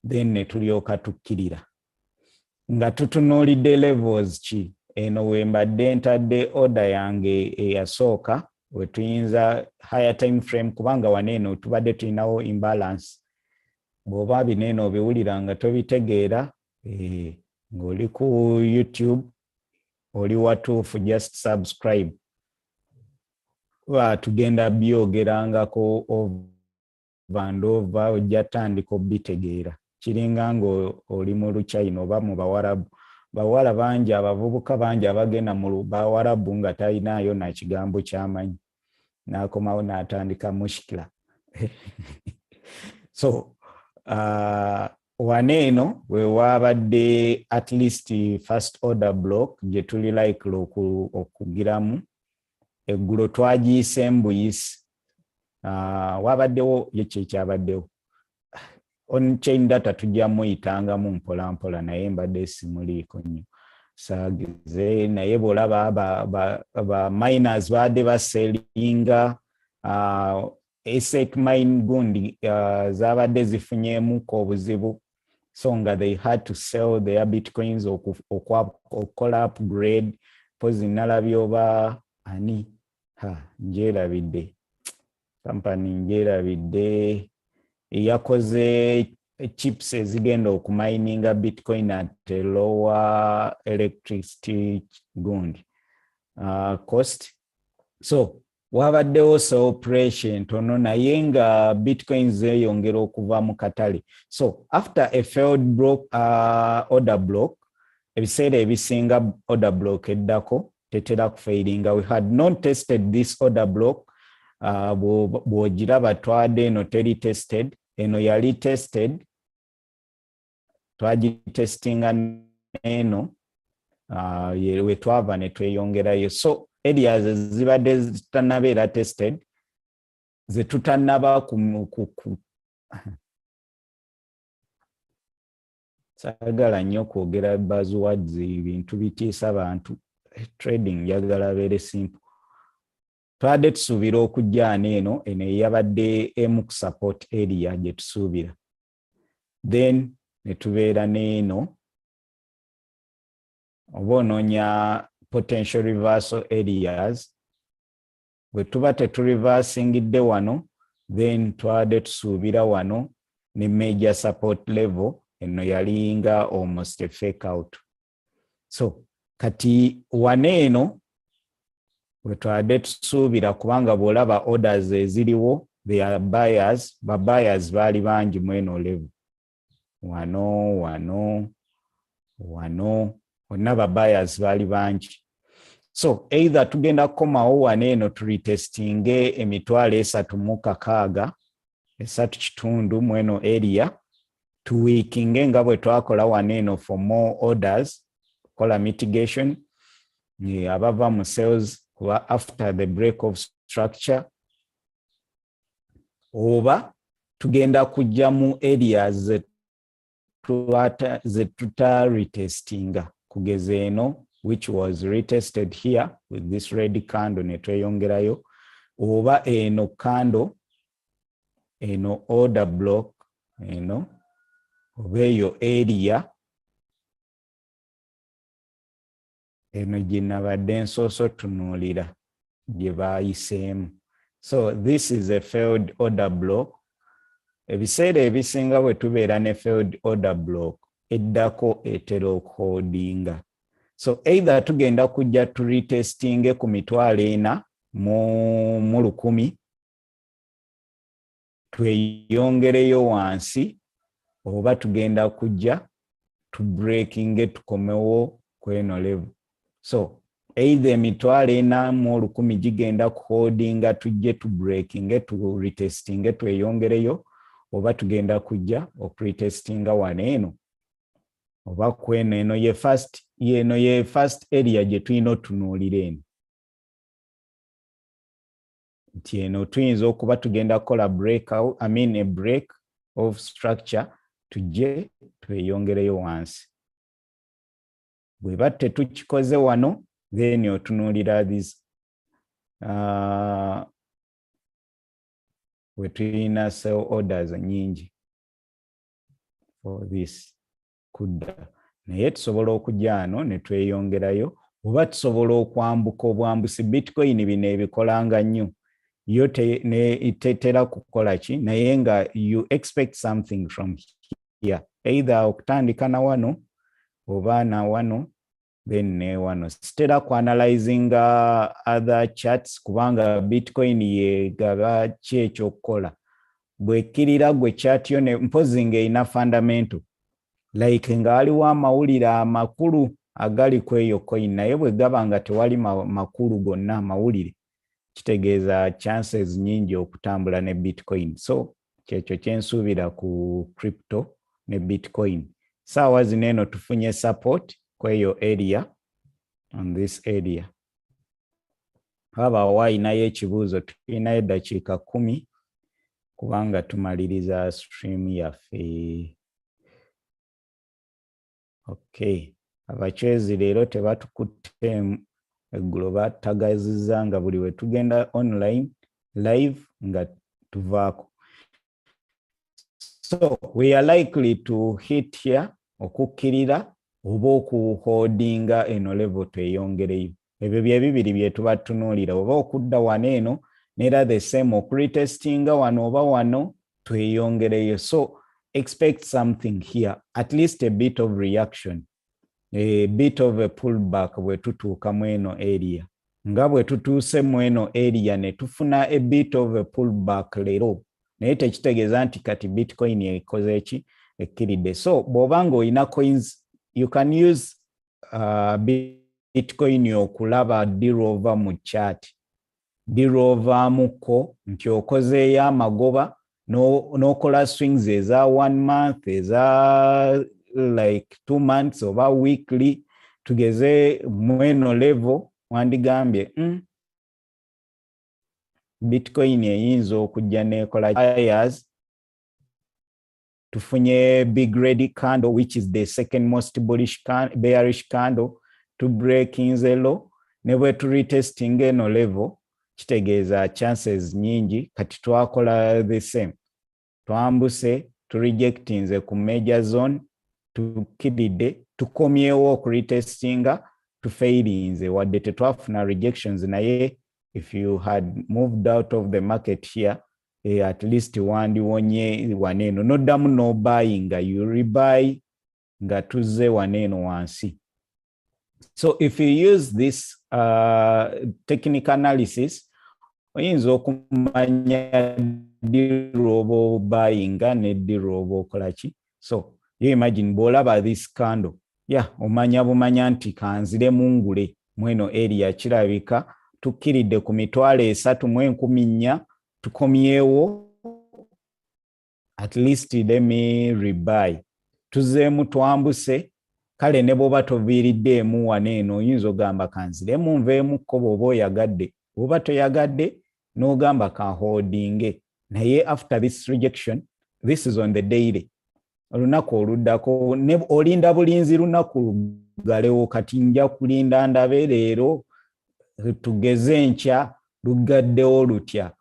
then ne tulyoka tukkirira nga tutunuulidde levels ki. Eno we mbadde ntadde order yange eyasooka we tuyinza higher time frame kubanga waneeno tubadde tulinawo imbalance. Bw'oba bineeno obiwulira nga tobitegeera ng'oli ku YouTube oli watuufu just subscribe. Tugenda byogerangako over and over ojja tandika obitegeera. Kiringa ng'oli mu Luchina oba mu Bawarabu. Bawala bangi abavubuka bangi abagenda mu Bawarabu nga talinaayo na kigambo ky'amanyi. N'akomawo n'atandika mushkila. So waneeno we wabadde at least first order block gye tuli like okugiramu. Eggulo twagiyise embuyisi. Wabaddewo ye kyabaddewo. On-chain data tujja muyitangamu mpola mpola naye mbadde simuliiko nnyo. Saagize naye bw'olaba ba miners baadde baselinga asset mine gundi zaabadde zifunyeemuko obuzibu. So nga they had to sell their bitcoins okukola upgrade. Pozi nalabye oba ani njerabidde company njerabidde yakoze chips ezigenda okumininga bitcoin at lower electricity gundi cost. So wabaddewo operation tono naye nga bitcoin zeeyongera okuva mu katale. So after a failed order block, ebiseera ebisinga order block eddako tetera kufailinga. We had not tested this order block. Bw'ogiraba twadde eno teri tested, eno yali tested, twagitestinga eno we twava ne tweyongerayo. So areas zibadde zitannabeera tested ze tutannaba saagala nnyo kwogera buzzwords, bintu bitiisa bantu. Trading njagala beere simple. Twadde tusuubira okujja eno yabadde emu ku support area gye tusuubira. Then ne tubeera n'eno oba onoonya potential reversal areas. Bwe tuba tetureversingidde wano, then twadde tusuubira wano ne major support level eno yalinga almost a fake out. So kati waneeno we twadde tusuubira kubanga bw'olaba orders eziriwo they are buyers. Ba buyers baali bangi mu eno level. Wano wonna ba buyers baali bangi. So either tugenda komawo waneeno turitestinge emitwalo 3.6 3.5 mweno area tweakinge nga bwe twakola waneeno for more orders kola mitigation abava mu sales kuba after the break of structure, oba tugenda kujja mu areas ze tuta retestinga kugeza eno which was retested here with this red candle ne tweyongerayo, oba eno candle eno order block eno oba eyo area eno gye nabadde nsooso tunuulira gye baayiseemu. So this is a failed order block. Ebiseera ebisinga bwe tubeera ne failed order block eddako etera okuholdinga. So either tugenda kujja tu retestinge ku mitwalo 4 mu 1,000 tweyongereyo wansi, oba tugenda kujja tu breakinge tukomewo kweno level. So either emitwalo 4 mu 1,000 gigenda kuholdinga tujje tu breakinge tu retestinge tweyongereyo, oba tugenda kujja okuretestinga waneeno oba kweno eno ye first area gye tulina otunuulira eno. Nti eno tuyinza okuba tugenda kukola a break of structure tujje tweyongereyo wansi. Bweba tetukikoze wano then otunuulira this we tulina sell orders nyingi for this kudda, naye tusobola okujja wano ne tweyongerayo, oba tusobola okwambuka obwambusi. Bitcoin bino ebikolanga nnyo yo tetera kukola ki, naye nga you expect something from here, either okutandika na wano oba na wano then ne wano. Sitera ku analyzing other charts kubanga Bitcoin yegaba ki ekyokukola. Bwekirira gwe chart yo ne mpozi ng'erina fundamental like nga waliwo amawulire amakulu agali ku eyo coin, naye bwe gaba nga tewali makulu gonna amawulire, kitegeeza chances nyingi okutambula ne Bitcoin. So kyekyo kyensuubira ku crypto ne Bitcoin. Saawa zino eno tufunye support ku eyo area, on this area. Wabaawo ayinayo ekibuuzo, tulinayo eddakiika 10 kubanga tumaliriza stream yaffe. Okay, abachwezi leero tebatukutte eggulo batagazizza nga buli we tugenda online live nga tuvaako. So we are likely to hit here okukkirira oba okuholdinga eno level tweyongereyo. Ebyo bye bibiri bye tuba tunuulira, oba okudda wano eno neera the same okuretestinga wano oba wano tweyongereyo. So expect something here, at least a bit of reaction, a bit of a pullback bwe tutuuka mu eno area. Nga bwe tutuuse mu eno area ne tufuna a bit of a pullback leero, naye tekitegeeza nti kati Bitcoin ekoze eki ekkiridde. So bw'obanga olina coins, you can use Bitcoin okulaba dirova mu chart, dirovaamuko nti okozeeyo amagoba n'okola swings eza 1 month, eza like 2 months oba weekly. Tugeze mweno level wandigambye Bitcoin eyinza okujja n'ekola buyers. Tufunye big red candle which is the second most bearish candle to break in the low, ne bwe tu retesting eno level kitegeeza chances nyingi kati twakola the same, twambuse tu rejectinze ku major zone, tukiridde tukomyewo ku retestinga tu failinze wadde tetwafuna rejections, naye if you had moved out of the market here at least wandiwonye waneeno noddamu no buying nga you rebuy nga tuzze waneeno wansi. So if you use this technical analysis oyinza okumanya dirobo buying ne dirobo okolaki. So you imagine bw'olaba this candle, omanya bumanya nti kanzire mungule mweno area kirabika tukkiridde ku 3,400 tukomyewo at least let me rebuy tuzeemu twambuse kale ne bw'oba toviiriddemu wano eno oyinza ogamba kanziremu nveemukko bw'oba oyagadde bw'oba toyagadde n'ogamba kaholdinge naye after this rejection this is on the daily olunaku oluddako ne olinda bulinzi lunaku lugalewo kati nja kulinda ndabe leero tugeze nkya lugaddewo lutya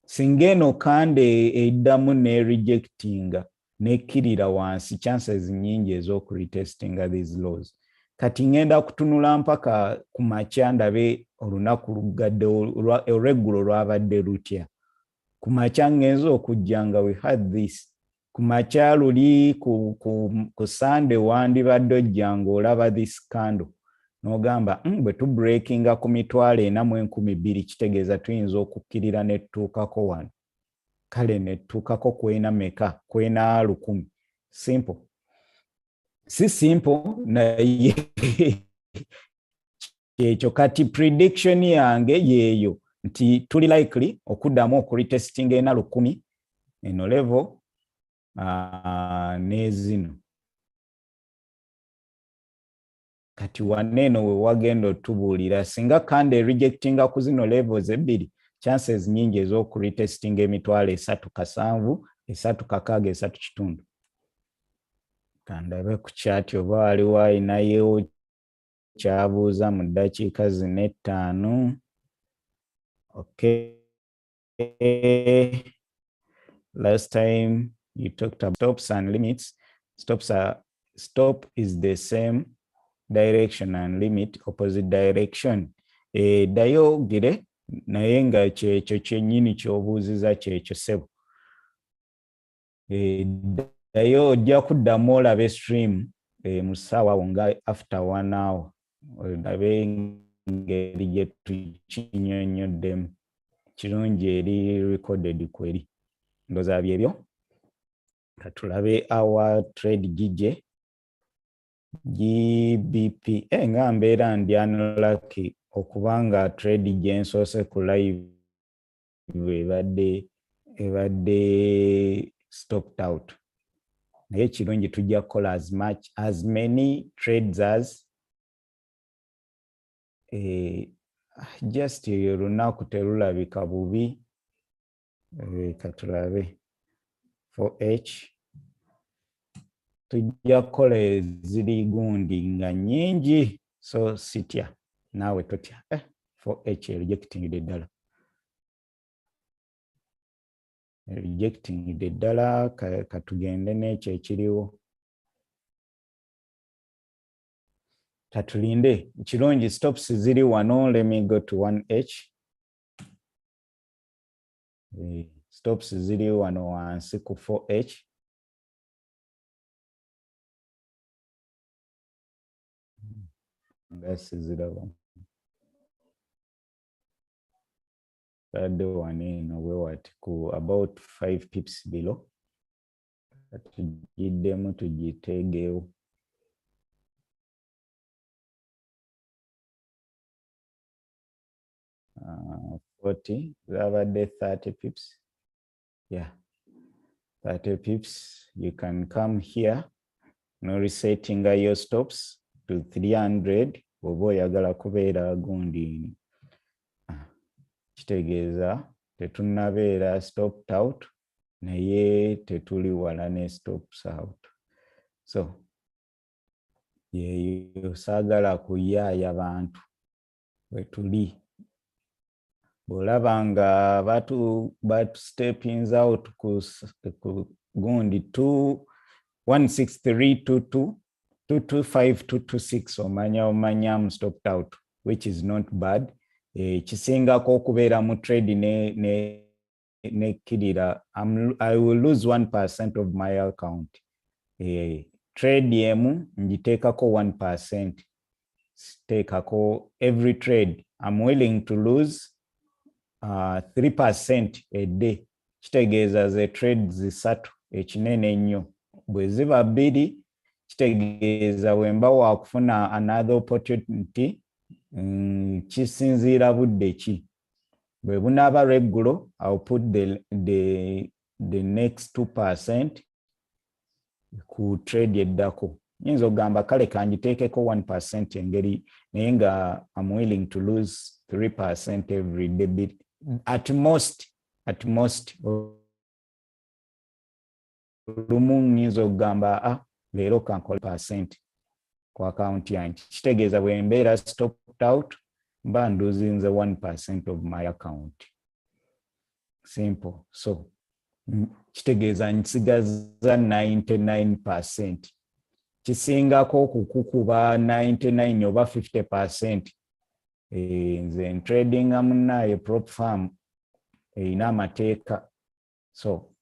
singa eno kande eddamu ne rejectinga nekkirira wansi chances nyingi ez'okuretestinga these laws kati ngenda kutunula mpaka ku makya ndabe olunaku lugaddewo oreggulo lwabadde lutya ku makya ngenza okujja nga we had this ku makya luli ku Sunday wandibadde ojja ng'olaba this candle n'ogamba bwe tubreakinga ku 4,200 kitegeeza tuyinza okukkirira nettuukako wano kale nettuukako kwena meka kwena 1,000 simple si simple naye ekyo kati prediction yange yeeyo nti tuli likely okuddamu okuretesting ena 1,000 eno level nezino kati waneno we wagenda otubuulira singa kandi rejectinga ku zino levels ebbiri chances nyingi ez'okuretestinga 3,700 3,600 3.5 kandabe ku kyati oba waliwo ayinayo kyabuuza mu ddakiika zino 5. Okay. Last time you talked about stops and limits. Stop is the same direction and limit opposite direction. Dayogire naye nga kyekyo kyennyini ky'obuuziza kyekyo ssebo. Dayo ojja kuddamu olabe stream mu ssaawa awo nga after 1 hour olabe engeri gye tukinnyonnyoddemu kirungi eri recorded kweri ndowooza byebyo katulabe our trade gije GBP nga mbeera ndi unlucky okubanga trade gye nsoose ku live ebadde stopped out naye kirungi tujja kukola as many trades as just olunaku terulabika bubi katulabe 4H tujja kukola eziri gundi nga nyingi so sitya naawe totya 4H rejecting ddala rejecting ddala katugende n'ekyo ekiriwo katulinde kirungi stops ziri wano let me go to 1H stops ziri wano wansi ku 4H ngasi ziraba kadde waneno wewati ku about 5 pips below tugiddemu tugitegeewo uh, 40 zabadde 30 pips yeah 30 pips you can come here no resetting your stops to 300 oba oyagala kubeera gundi kitegeeza tetunnabeera stopped out naye tetuli wala ne stops out so yeyo saagala kuyaaya bantu wetuli bw'olaba nga batu steppings out ku gundi 16322 225 226 omanya stopped out which is not bad kisingako okubeera mu trade ne kirira I will lose 1% of my account trade yemu njiteekako 1% teekako every trade I'm willing to lose 3% a day kitegeeza ze trade zisatu ekinene ennyo bwe ziba bbiri kitegeeza wemba wakufuna another opportunity kisinziira budde ki. Bwe bunaaba regular, I'll put the next 2% ku trade eddako. Nyinza ogamba kale kanjiteekeko 1% engeri naye nga I'm willing to lose 3% every day. At most, lumu nyinza ogamba leero kankola percent ku account yange. Kitegeeza bwe mbeera stopped out, mba nduzinze 1% of my account. Simple. So, kitegeeza nsigaza 99%. Kisingako okukukuba 99 oba 50%. Nze trading amunaye prop firm erina amateeka. So,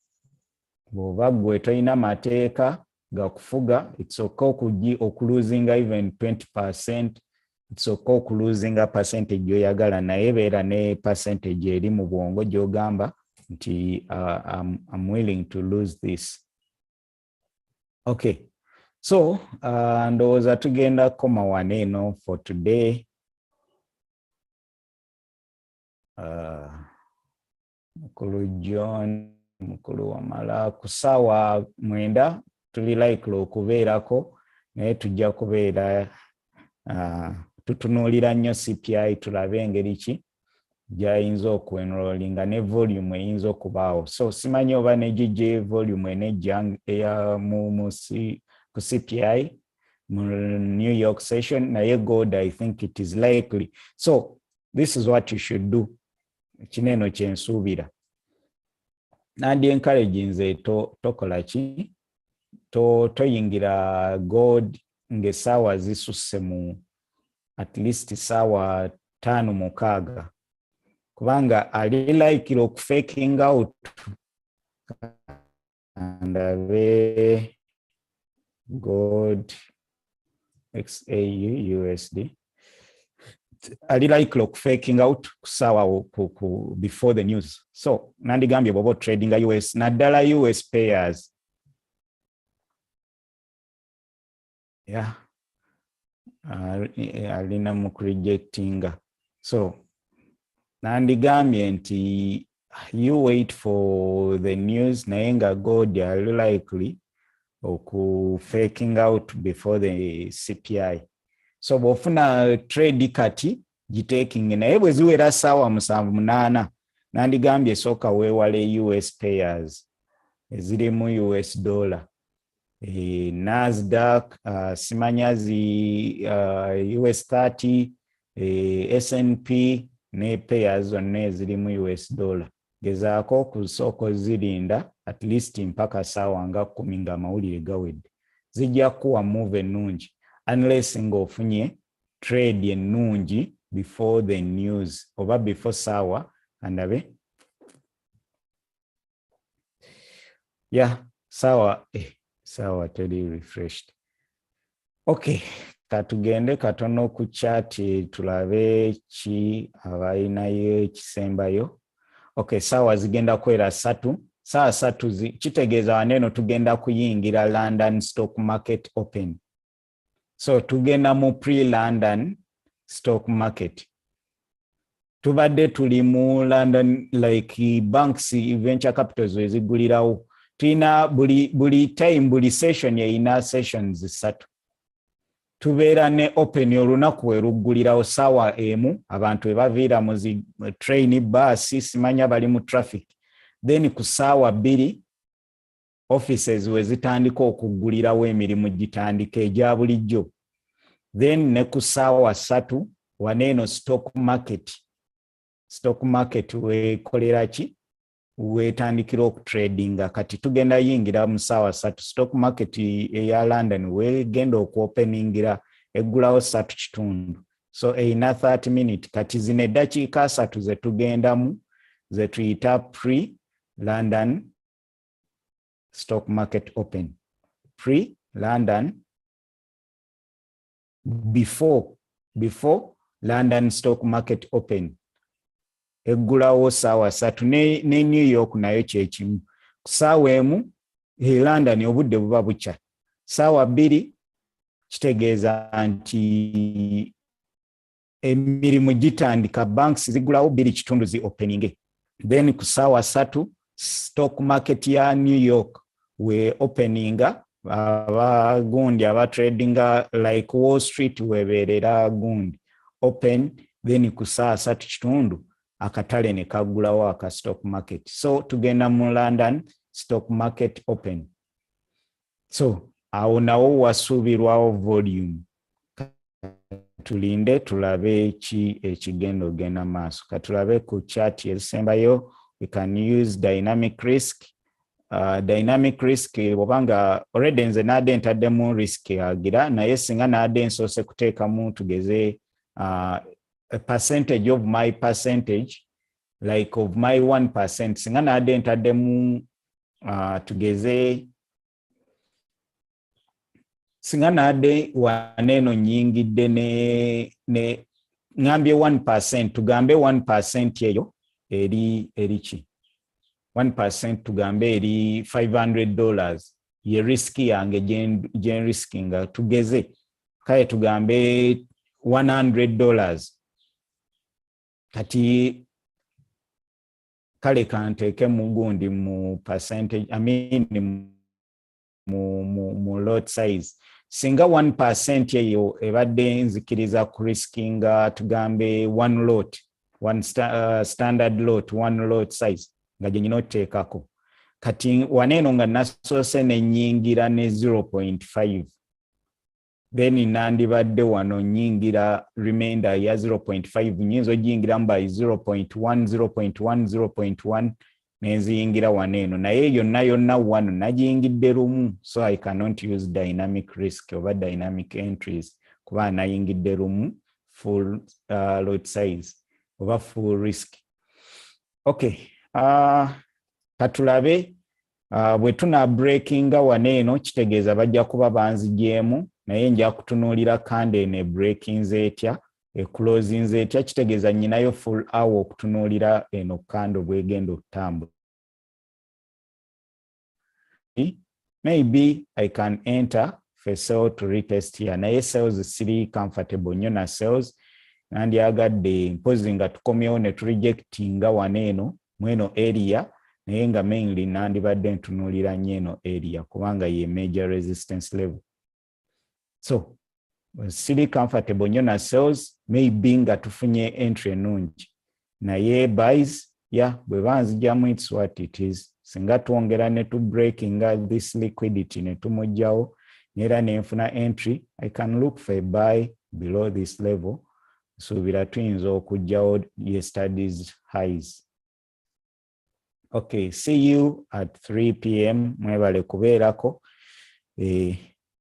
bw'oba gwe toyina amateeka gakufuga, it's okay okuluzinga even 20%. It's okay okuluzinga percentage yoyagala, naye beera ne percentage eri mu bwongo gy'ogamba nti I'm willing to lose this. Okay. So, ndowooza tugenda koma wano eno for today. Mukulu John, mukulu Wamala, ku ssaawa 9 tuli likely okubeerako, naye tujja kubeera tutunuulira nnyo CPI tulabe engeri ki gy'ayinza okwenrollinga ne volume eyinza okubaawo. So simanyi oba ne gigye volume enejja ku CPI mu New York session, naye gold I think it is likely. So this is what you should do. Kineno kyensuubira. Nandi encourage nze tokola ki? Toyingira gold ng'essaawa zisusse mu at least ssaawa 5-6. Kubanga ali likely okufaking out and ave gold XAU USD. Ali likely okufaking out kusaawa before the news. So nandigambye bw'oba trading US naddala US payers. Yeah. Alina mu rejectinga. So nandigambye nti you wait for the news naye nga gold ali likely faking out before the CPI. So bw'ofuna trade kati gitaking naye bwe ziwera ssaawa 7-8 nandigambye sooka weewale US payers eziri mu US dollar. Nasdaq, simanyazi US 30, S&P ne payers zonna eziri mu US dollar. Gezaako kusooka zirinda at least mpaka ssaawa nga 10 nga amawulire gawedde. Zijja kuwa move ennungi unless ng'ofunye trade ennungi before the news oba before ssaawa andabe. Yeah, ssaawa teri refreshed. Okay, katugende katono ku chat tulabe ki abalinayo ekisembayo. Okay, ssaawa zigenda kwera 3. Ssaawa 3 kitegeeza waneno tugenda kuyingira London stock market open. So tugenda mu pre-London stock market. Tubadde tuli mu London like banks venture capitals ezigulirawo. Tulina buli time buli session yeyina sessions 3. Tubeera ne open olunaku weruggulirawo ssaawa emu abantu ebaviira mu zi train bus simanya bali mu traffic. Then ku ssaawa 2 offices we zitandika okuggulirawo emirimu gitandika egya bulijjo. Then ne ku ssaawa 3 waneeno stock market wekolera ki wetandikira okutradinga. Kati tugenda yingira mu ssaawa 3 stock market eya London wegenda okuopeningira eggulawo 3:00. So eyina 30 minutes. Kati zino eddakiika 3 ze tugendamu ze tuyita pre-London stock market open. Pre-London before London stock market open. Eggulawo ssaawa 3 ne New York nayo kyekimu. Ku ssaawa emu London obudde buba bukya. Ssaawa 2 kitegeeza nti emirimu gitandika, banks zigulawo 2 zi opening. Then ku ssaawa 3 stock market ya New York we opening, abagundi abatradinga like Wall Street weberera gundi open, then ku ssaawa 3 akatale ne kagulawo aka stock market. So tugenda mu London stock market open. So awo nawo wasuubirwawo volume. Tulinde tulabe ki ekigendo gena maaso. Katulabe ku chart esembayo. We can use dynamic risk. Dynamic risk obanga already nze nade entaddemu risk agira naye singa nade nsose kuteekamu tugeze a percentage of my percentage, like of my 1%, singa nade entaddemu tugeze singa nade waneno nyingidde ne ngambye 1%, tugambe 1% eyo eri ki 1% tugambe eri $500 ye risk yange gen riskinga, tugeze kale tugambe $100 kati kale kanteke mugundi mu percentage, I mean mu lot size. Singa 1% eyo ebadde nzikiriza ku riskinga tugambe one lot, standard lot, one lot size nga jenyino tekako. Kati waneno nga nasose ne nyingira ne 0.5, then nandibadde wano nyingira remainder ya 0.5 nyinzo jingira mbai 0.1 nenziyingira waneno naye yonna wano najingidde lumu, so I cannot use dynamic risk over dynamic entries kuba nayingidde lumu full lot size over full risk. Okay, katulabe bwe tuna breakinga waneno kitegeeza bajja kuba banzigyemu, naye nja kutunuulira kande ne breakings etya closings etya, kitegeeza nyinayo full hour okutunuulira eno kando bwegenda okutambula. Maybe I can enter for sell to retest here, naye sales siri comfortable nnyo na sales, nandyagadde mpozi nga tukomyewo ne turejectinga waneno mweno area, naye nga mainly nandibadde ntunuulira nnyo eno area kubanga ye major resistance level. So siri comfortable nnyo na sales, maybe nga tufunye entry ennungi, naye buys bwe banzigyamu it's what it is. Singa tuongera ne tu breaking this liquidity ne tumujjawo nera nenfuna entry, I can look for a buy below this level. So bila tuyinza okujjawo yesterday's highs. Okay, see you at 3 p.m. mwebale kubeerako.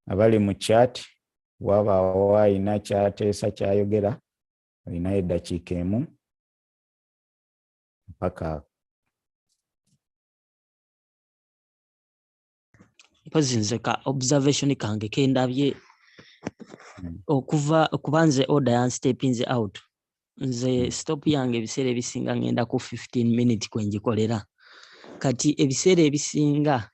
Abali mu chat waba waina chat esa kyayogera alina eddakiika emu mpaka mpozi ka observation kange kendabye okuba nze order ya stepping out, nze stop yange ebiseera ebisinga ngenda ku 15 minutes kwenjikolera. Kati ebiseera ebisinga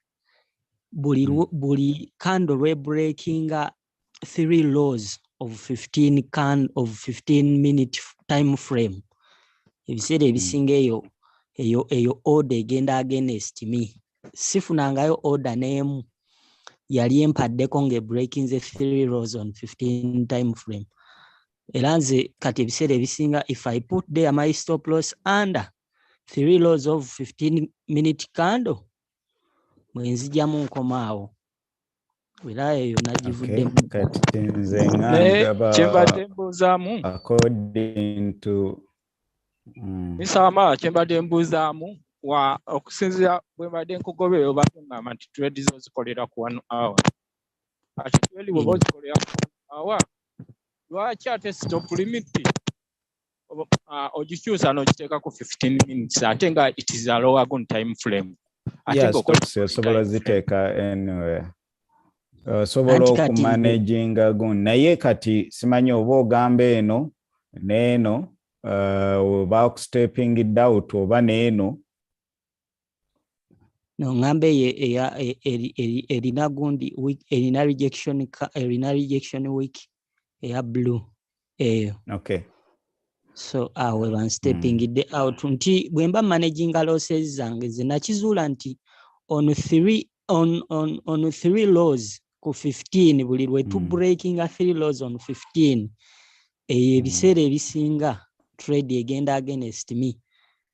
buli candle we breaking 3 lows of 15 minute time frame, ebiseera ebisinga eyo order egenda against me. Sifunangayo order n'emu yali empaddeko nge breaking 3 lows on 15 time frame. Era nze kati ebiseera ebisinga if I put there my stop loss under 3 lows of 15 minute candle mwenzijjamu nkomaawo. Era eyo nagivuddemu. Kati nze ngamba kyembadde mbuuzaamu according to Nsama kyembadde mbuuzaamu okusinziira bwe mbadde nkugoberera obadde ngamba nti trade zo zikolera ku 1 hour. Ate trade bw'oba ozikolera ku 1 hour, lwaki ate stop limit ogikyusa n'ogiteeka ku 15 minutes ate nga it is a lower gun time frame? Osobola ziteeka anywhere. Osobola okumanaginga gun, naye kati simanyi oba ogamba eno n'eno oba okustepping out oba n'eno. No, ngambe erina gundi week, erina rejection week eya blue. Okay. so awe ban stepping the out nti bwemba managing losses zange zinakizuula nti on 3 lows ku 15 buli lwe tu breaking 3 lows on 15 ebiseera ebisinga trade egenda against me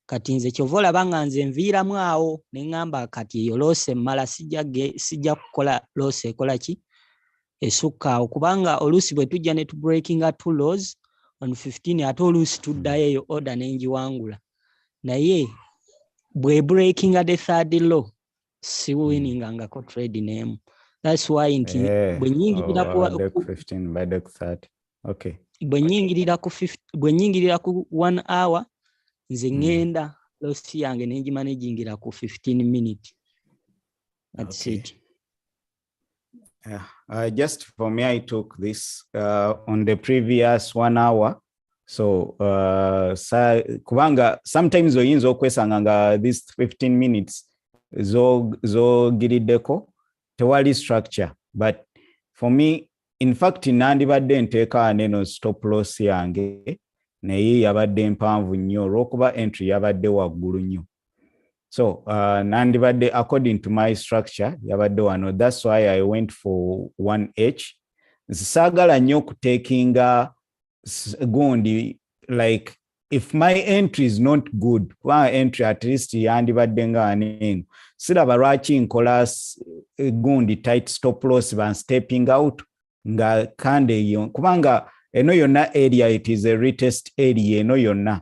kati nze kyovola banga nze nviiramu awo ne ngamba kati eyo loose mala sijja kukola loose ekola ki esukka awo kubanga oluusi bwe tujja ne tu breaking 2 lows on 15 ate oluusi tuddayo eyo order n'enjiwangula naye bwe breaking the third low si winningangako trade name. That's why nti bwe nyingirira ku 15 by deck 30. Okay. Bwe nyingirira ku 1 hour nze ngenda loss yange n'enjimanagingira ku 15 minutes. That's it. Just for me, I took this on the previous 1 hour. So, kubanga sometimes oyinza okwesanga nga this 15 minutes zo girideko tewali structure. But for me, in fact, nandibadde nteeka neno stop loss yange naye yabadde mpanvu nnyo olw'okuba entry yabadde waggulu nnyo. So, nandibadde according to my structure yabadde wano. That's why I went for 1H. Saagala nnyo kutekinga gundi, like if my entry is not good, one entry at least yandibadde nga aneno. Siraba lwaki nkola gundi tight stop loss ban stepping out nga kande yo kubanga eno yonna area it is a retest area eno yonna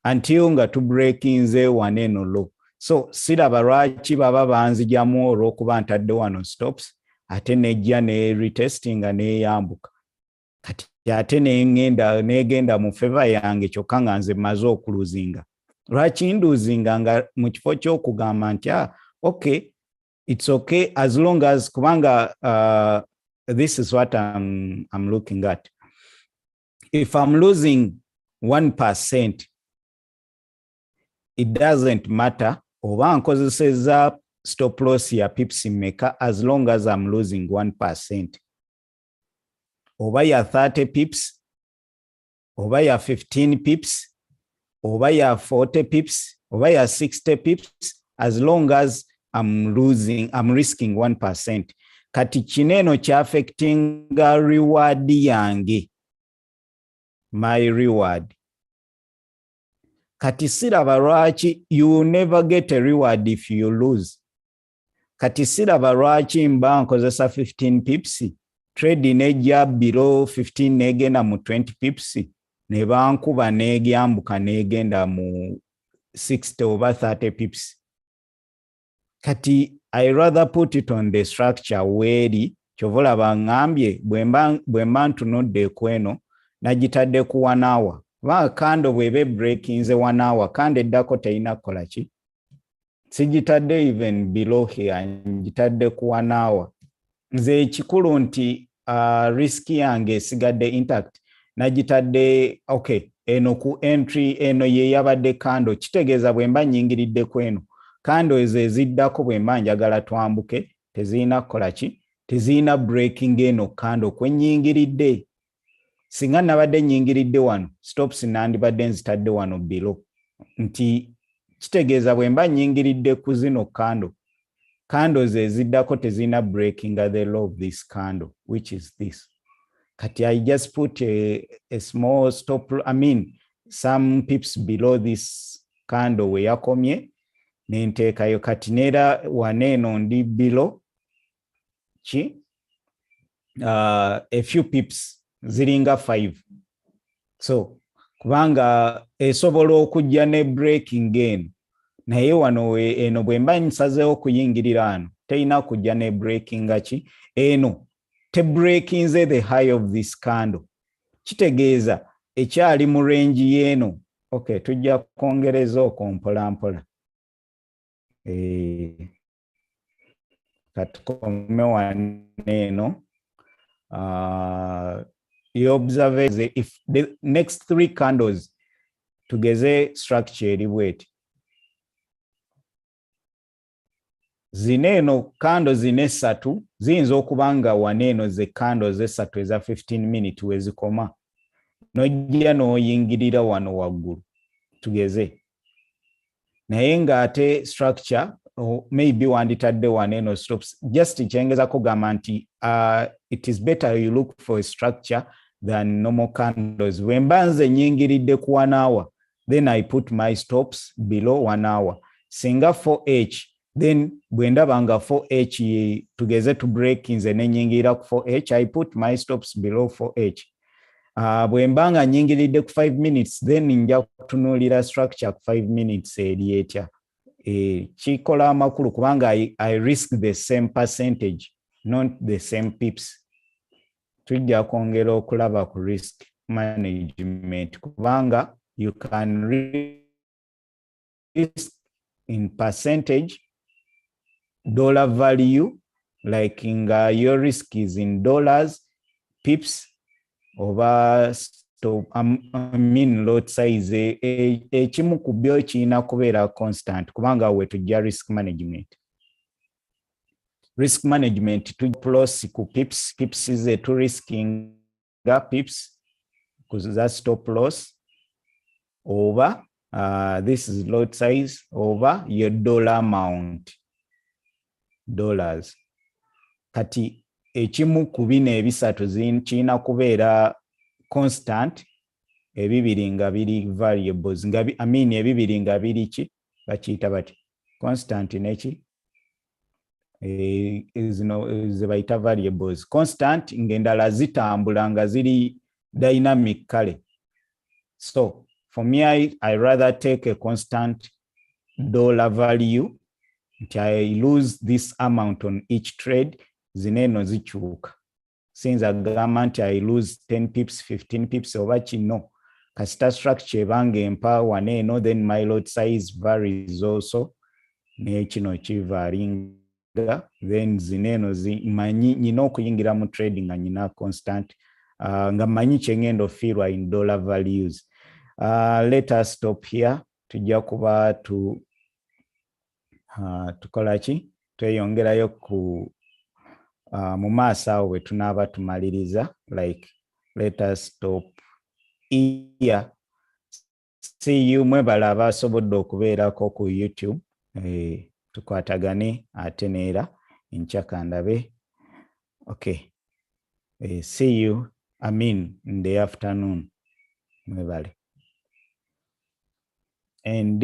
until nga to breaking ze waneno low. So siraba lwaki baba banzijamu olw'okuba ntadde wano stops ate nejja ne retesting nga neyambuka kati ate negenda mu favor yange kyokka nga nze maze okuluzinga. Lwaki nduzinga nga mu kifo ky'okugamba nti okay, it's okay as long as kubanga this is what I'm looking at. If I'm losing 1%, it doesn't matter oba nkozeseza stop loss ya pips meka as long as I'm losing 1%. Oba ya 30 pips, oba ya 15 pips, oba ya 40 pips, oba ya 60 pips, as long as I'm risking 1%. Kati kineno cha affecting reward yange. My reward. Kati siraba lwaki you will never get a reward if you lose. Kati siraba lwaki mba nkozesa 15 pips. Trade neja below 15 negenda mu 20 pips. Ne bankuba negyambuka negenda mu 60 over 30 pips. Kati I rather put it on the structure where chovola bangambye bwemba ntunudde kweno nagitadde ku 1 hour. Ba kando bwebe breaking ze 1 hour kande eddako teina kola ki. Sigitadde even below here ngitadde ku 1 hour. Nze ekikulu nti risk yange sigadde intact. Nagitadde okay eno ku entry eno ye yabadde kando kitegeeza bwemba nyingiridde kweno. Kando eziddako bwemba njagala twambuke tezina kola ki. Tezina breaking eno kando kwenyingiridde. Singa nabadde nyingiridde wano stops nandibadde nzitadde wano below. Nti kitegeeza bwemba nyingiridde ku zino kando ziddako tezina breaking at the low of this candle, which is this. Kati I just put a small stop, some pips below this candle we yakomye nenteekayo kati neera waneno ndi below ki a few pips ziringa 5. So kubanga esobola okujja ne breaking gain naye wano eno bwemba nsazeewo okuyingirira ano teina kujja ne breaking ki eno te breaking ze the high of this candle kitegeeza ekyali mu range yeno. Okay, tujja kwongereza okwo mpola mpola. Katukome waneno you observe if the next 3 candles tugeze structure eri bweti zineno kando zine 3 ziyinza okubanga waneno ze kando ze 3 eza 15 minute wezikoma nojja n'oyingirira wano waggulu tugeze naye ng'ate structure maybe wanditadde wano eno stops just kyengeza kugamba nti it is better you look for a structure than normal candles. Bwe mba nze nyingiridde ku 1 hour then I put my stops below 1 hour. Singa 4H then bwe ndaba nga 4H tugeze to break nze ne nyingira ku 4H I put my stops below 4H. Bwe mba nga nyingiridde ku 5 minutes then nja kutunuulira structure ku 5 minutes eri etya. Kikola amakulu kubanga I risk the same percentage not the same pips. Tujja kwongera okulaba ku risk management kubanga you can risk in percentage, dollar value, like in your risk is in dollars, pips, over stop, lot size, ekimu ku byo kiina kubeera constant kubanga we tujja risk management. Risk management to plus ku pips, pips is a to risking pips because that's stop loss over this is lot size over your dollar amount, dollars. Kati ekimu ku bino ebisatu kiina kubeera constant, ebibiri nga biri variables nga ebibiri nga biri ki bakiyita bati constant neki ze bayita variables. Constant ng'endala zitambula nga ziri dynamic kale. So for me I rather take a constant dollar value until I lose this amount on each trade. Zineno zichuka. Since agamba nti I lose 10 pips, 15 pips oba kino. Kasita structure bange empa waneno then my lot size varies also. Ne kino kivaringa. Then zineno manyi nyina okuyingira mu trading nga nyina constant. Nga manyi kyengendo fiirwa in dollar values. Let us stop here. Tujja kuba tukola ki? Tweyongerayo ku mu maaso awo bwe tunaaba tumaliriza. Like let us stop here. See you mwebala abasobodde okubeerako ku YouTube. Tukwatagane ate neera enkya kandabe. Okay. See you. In the afternoon. Mwebale. And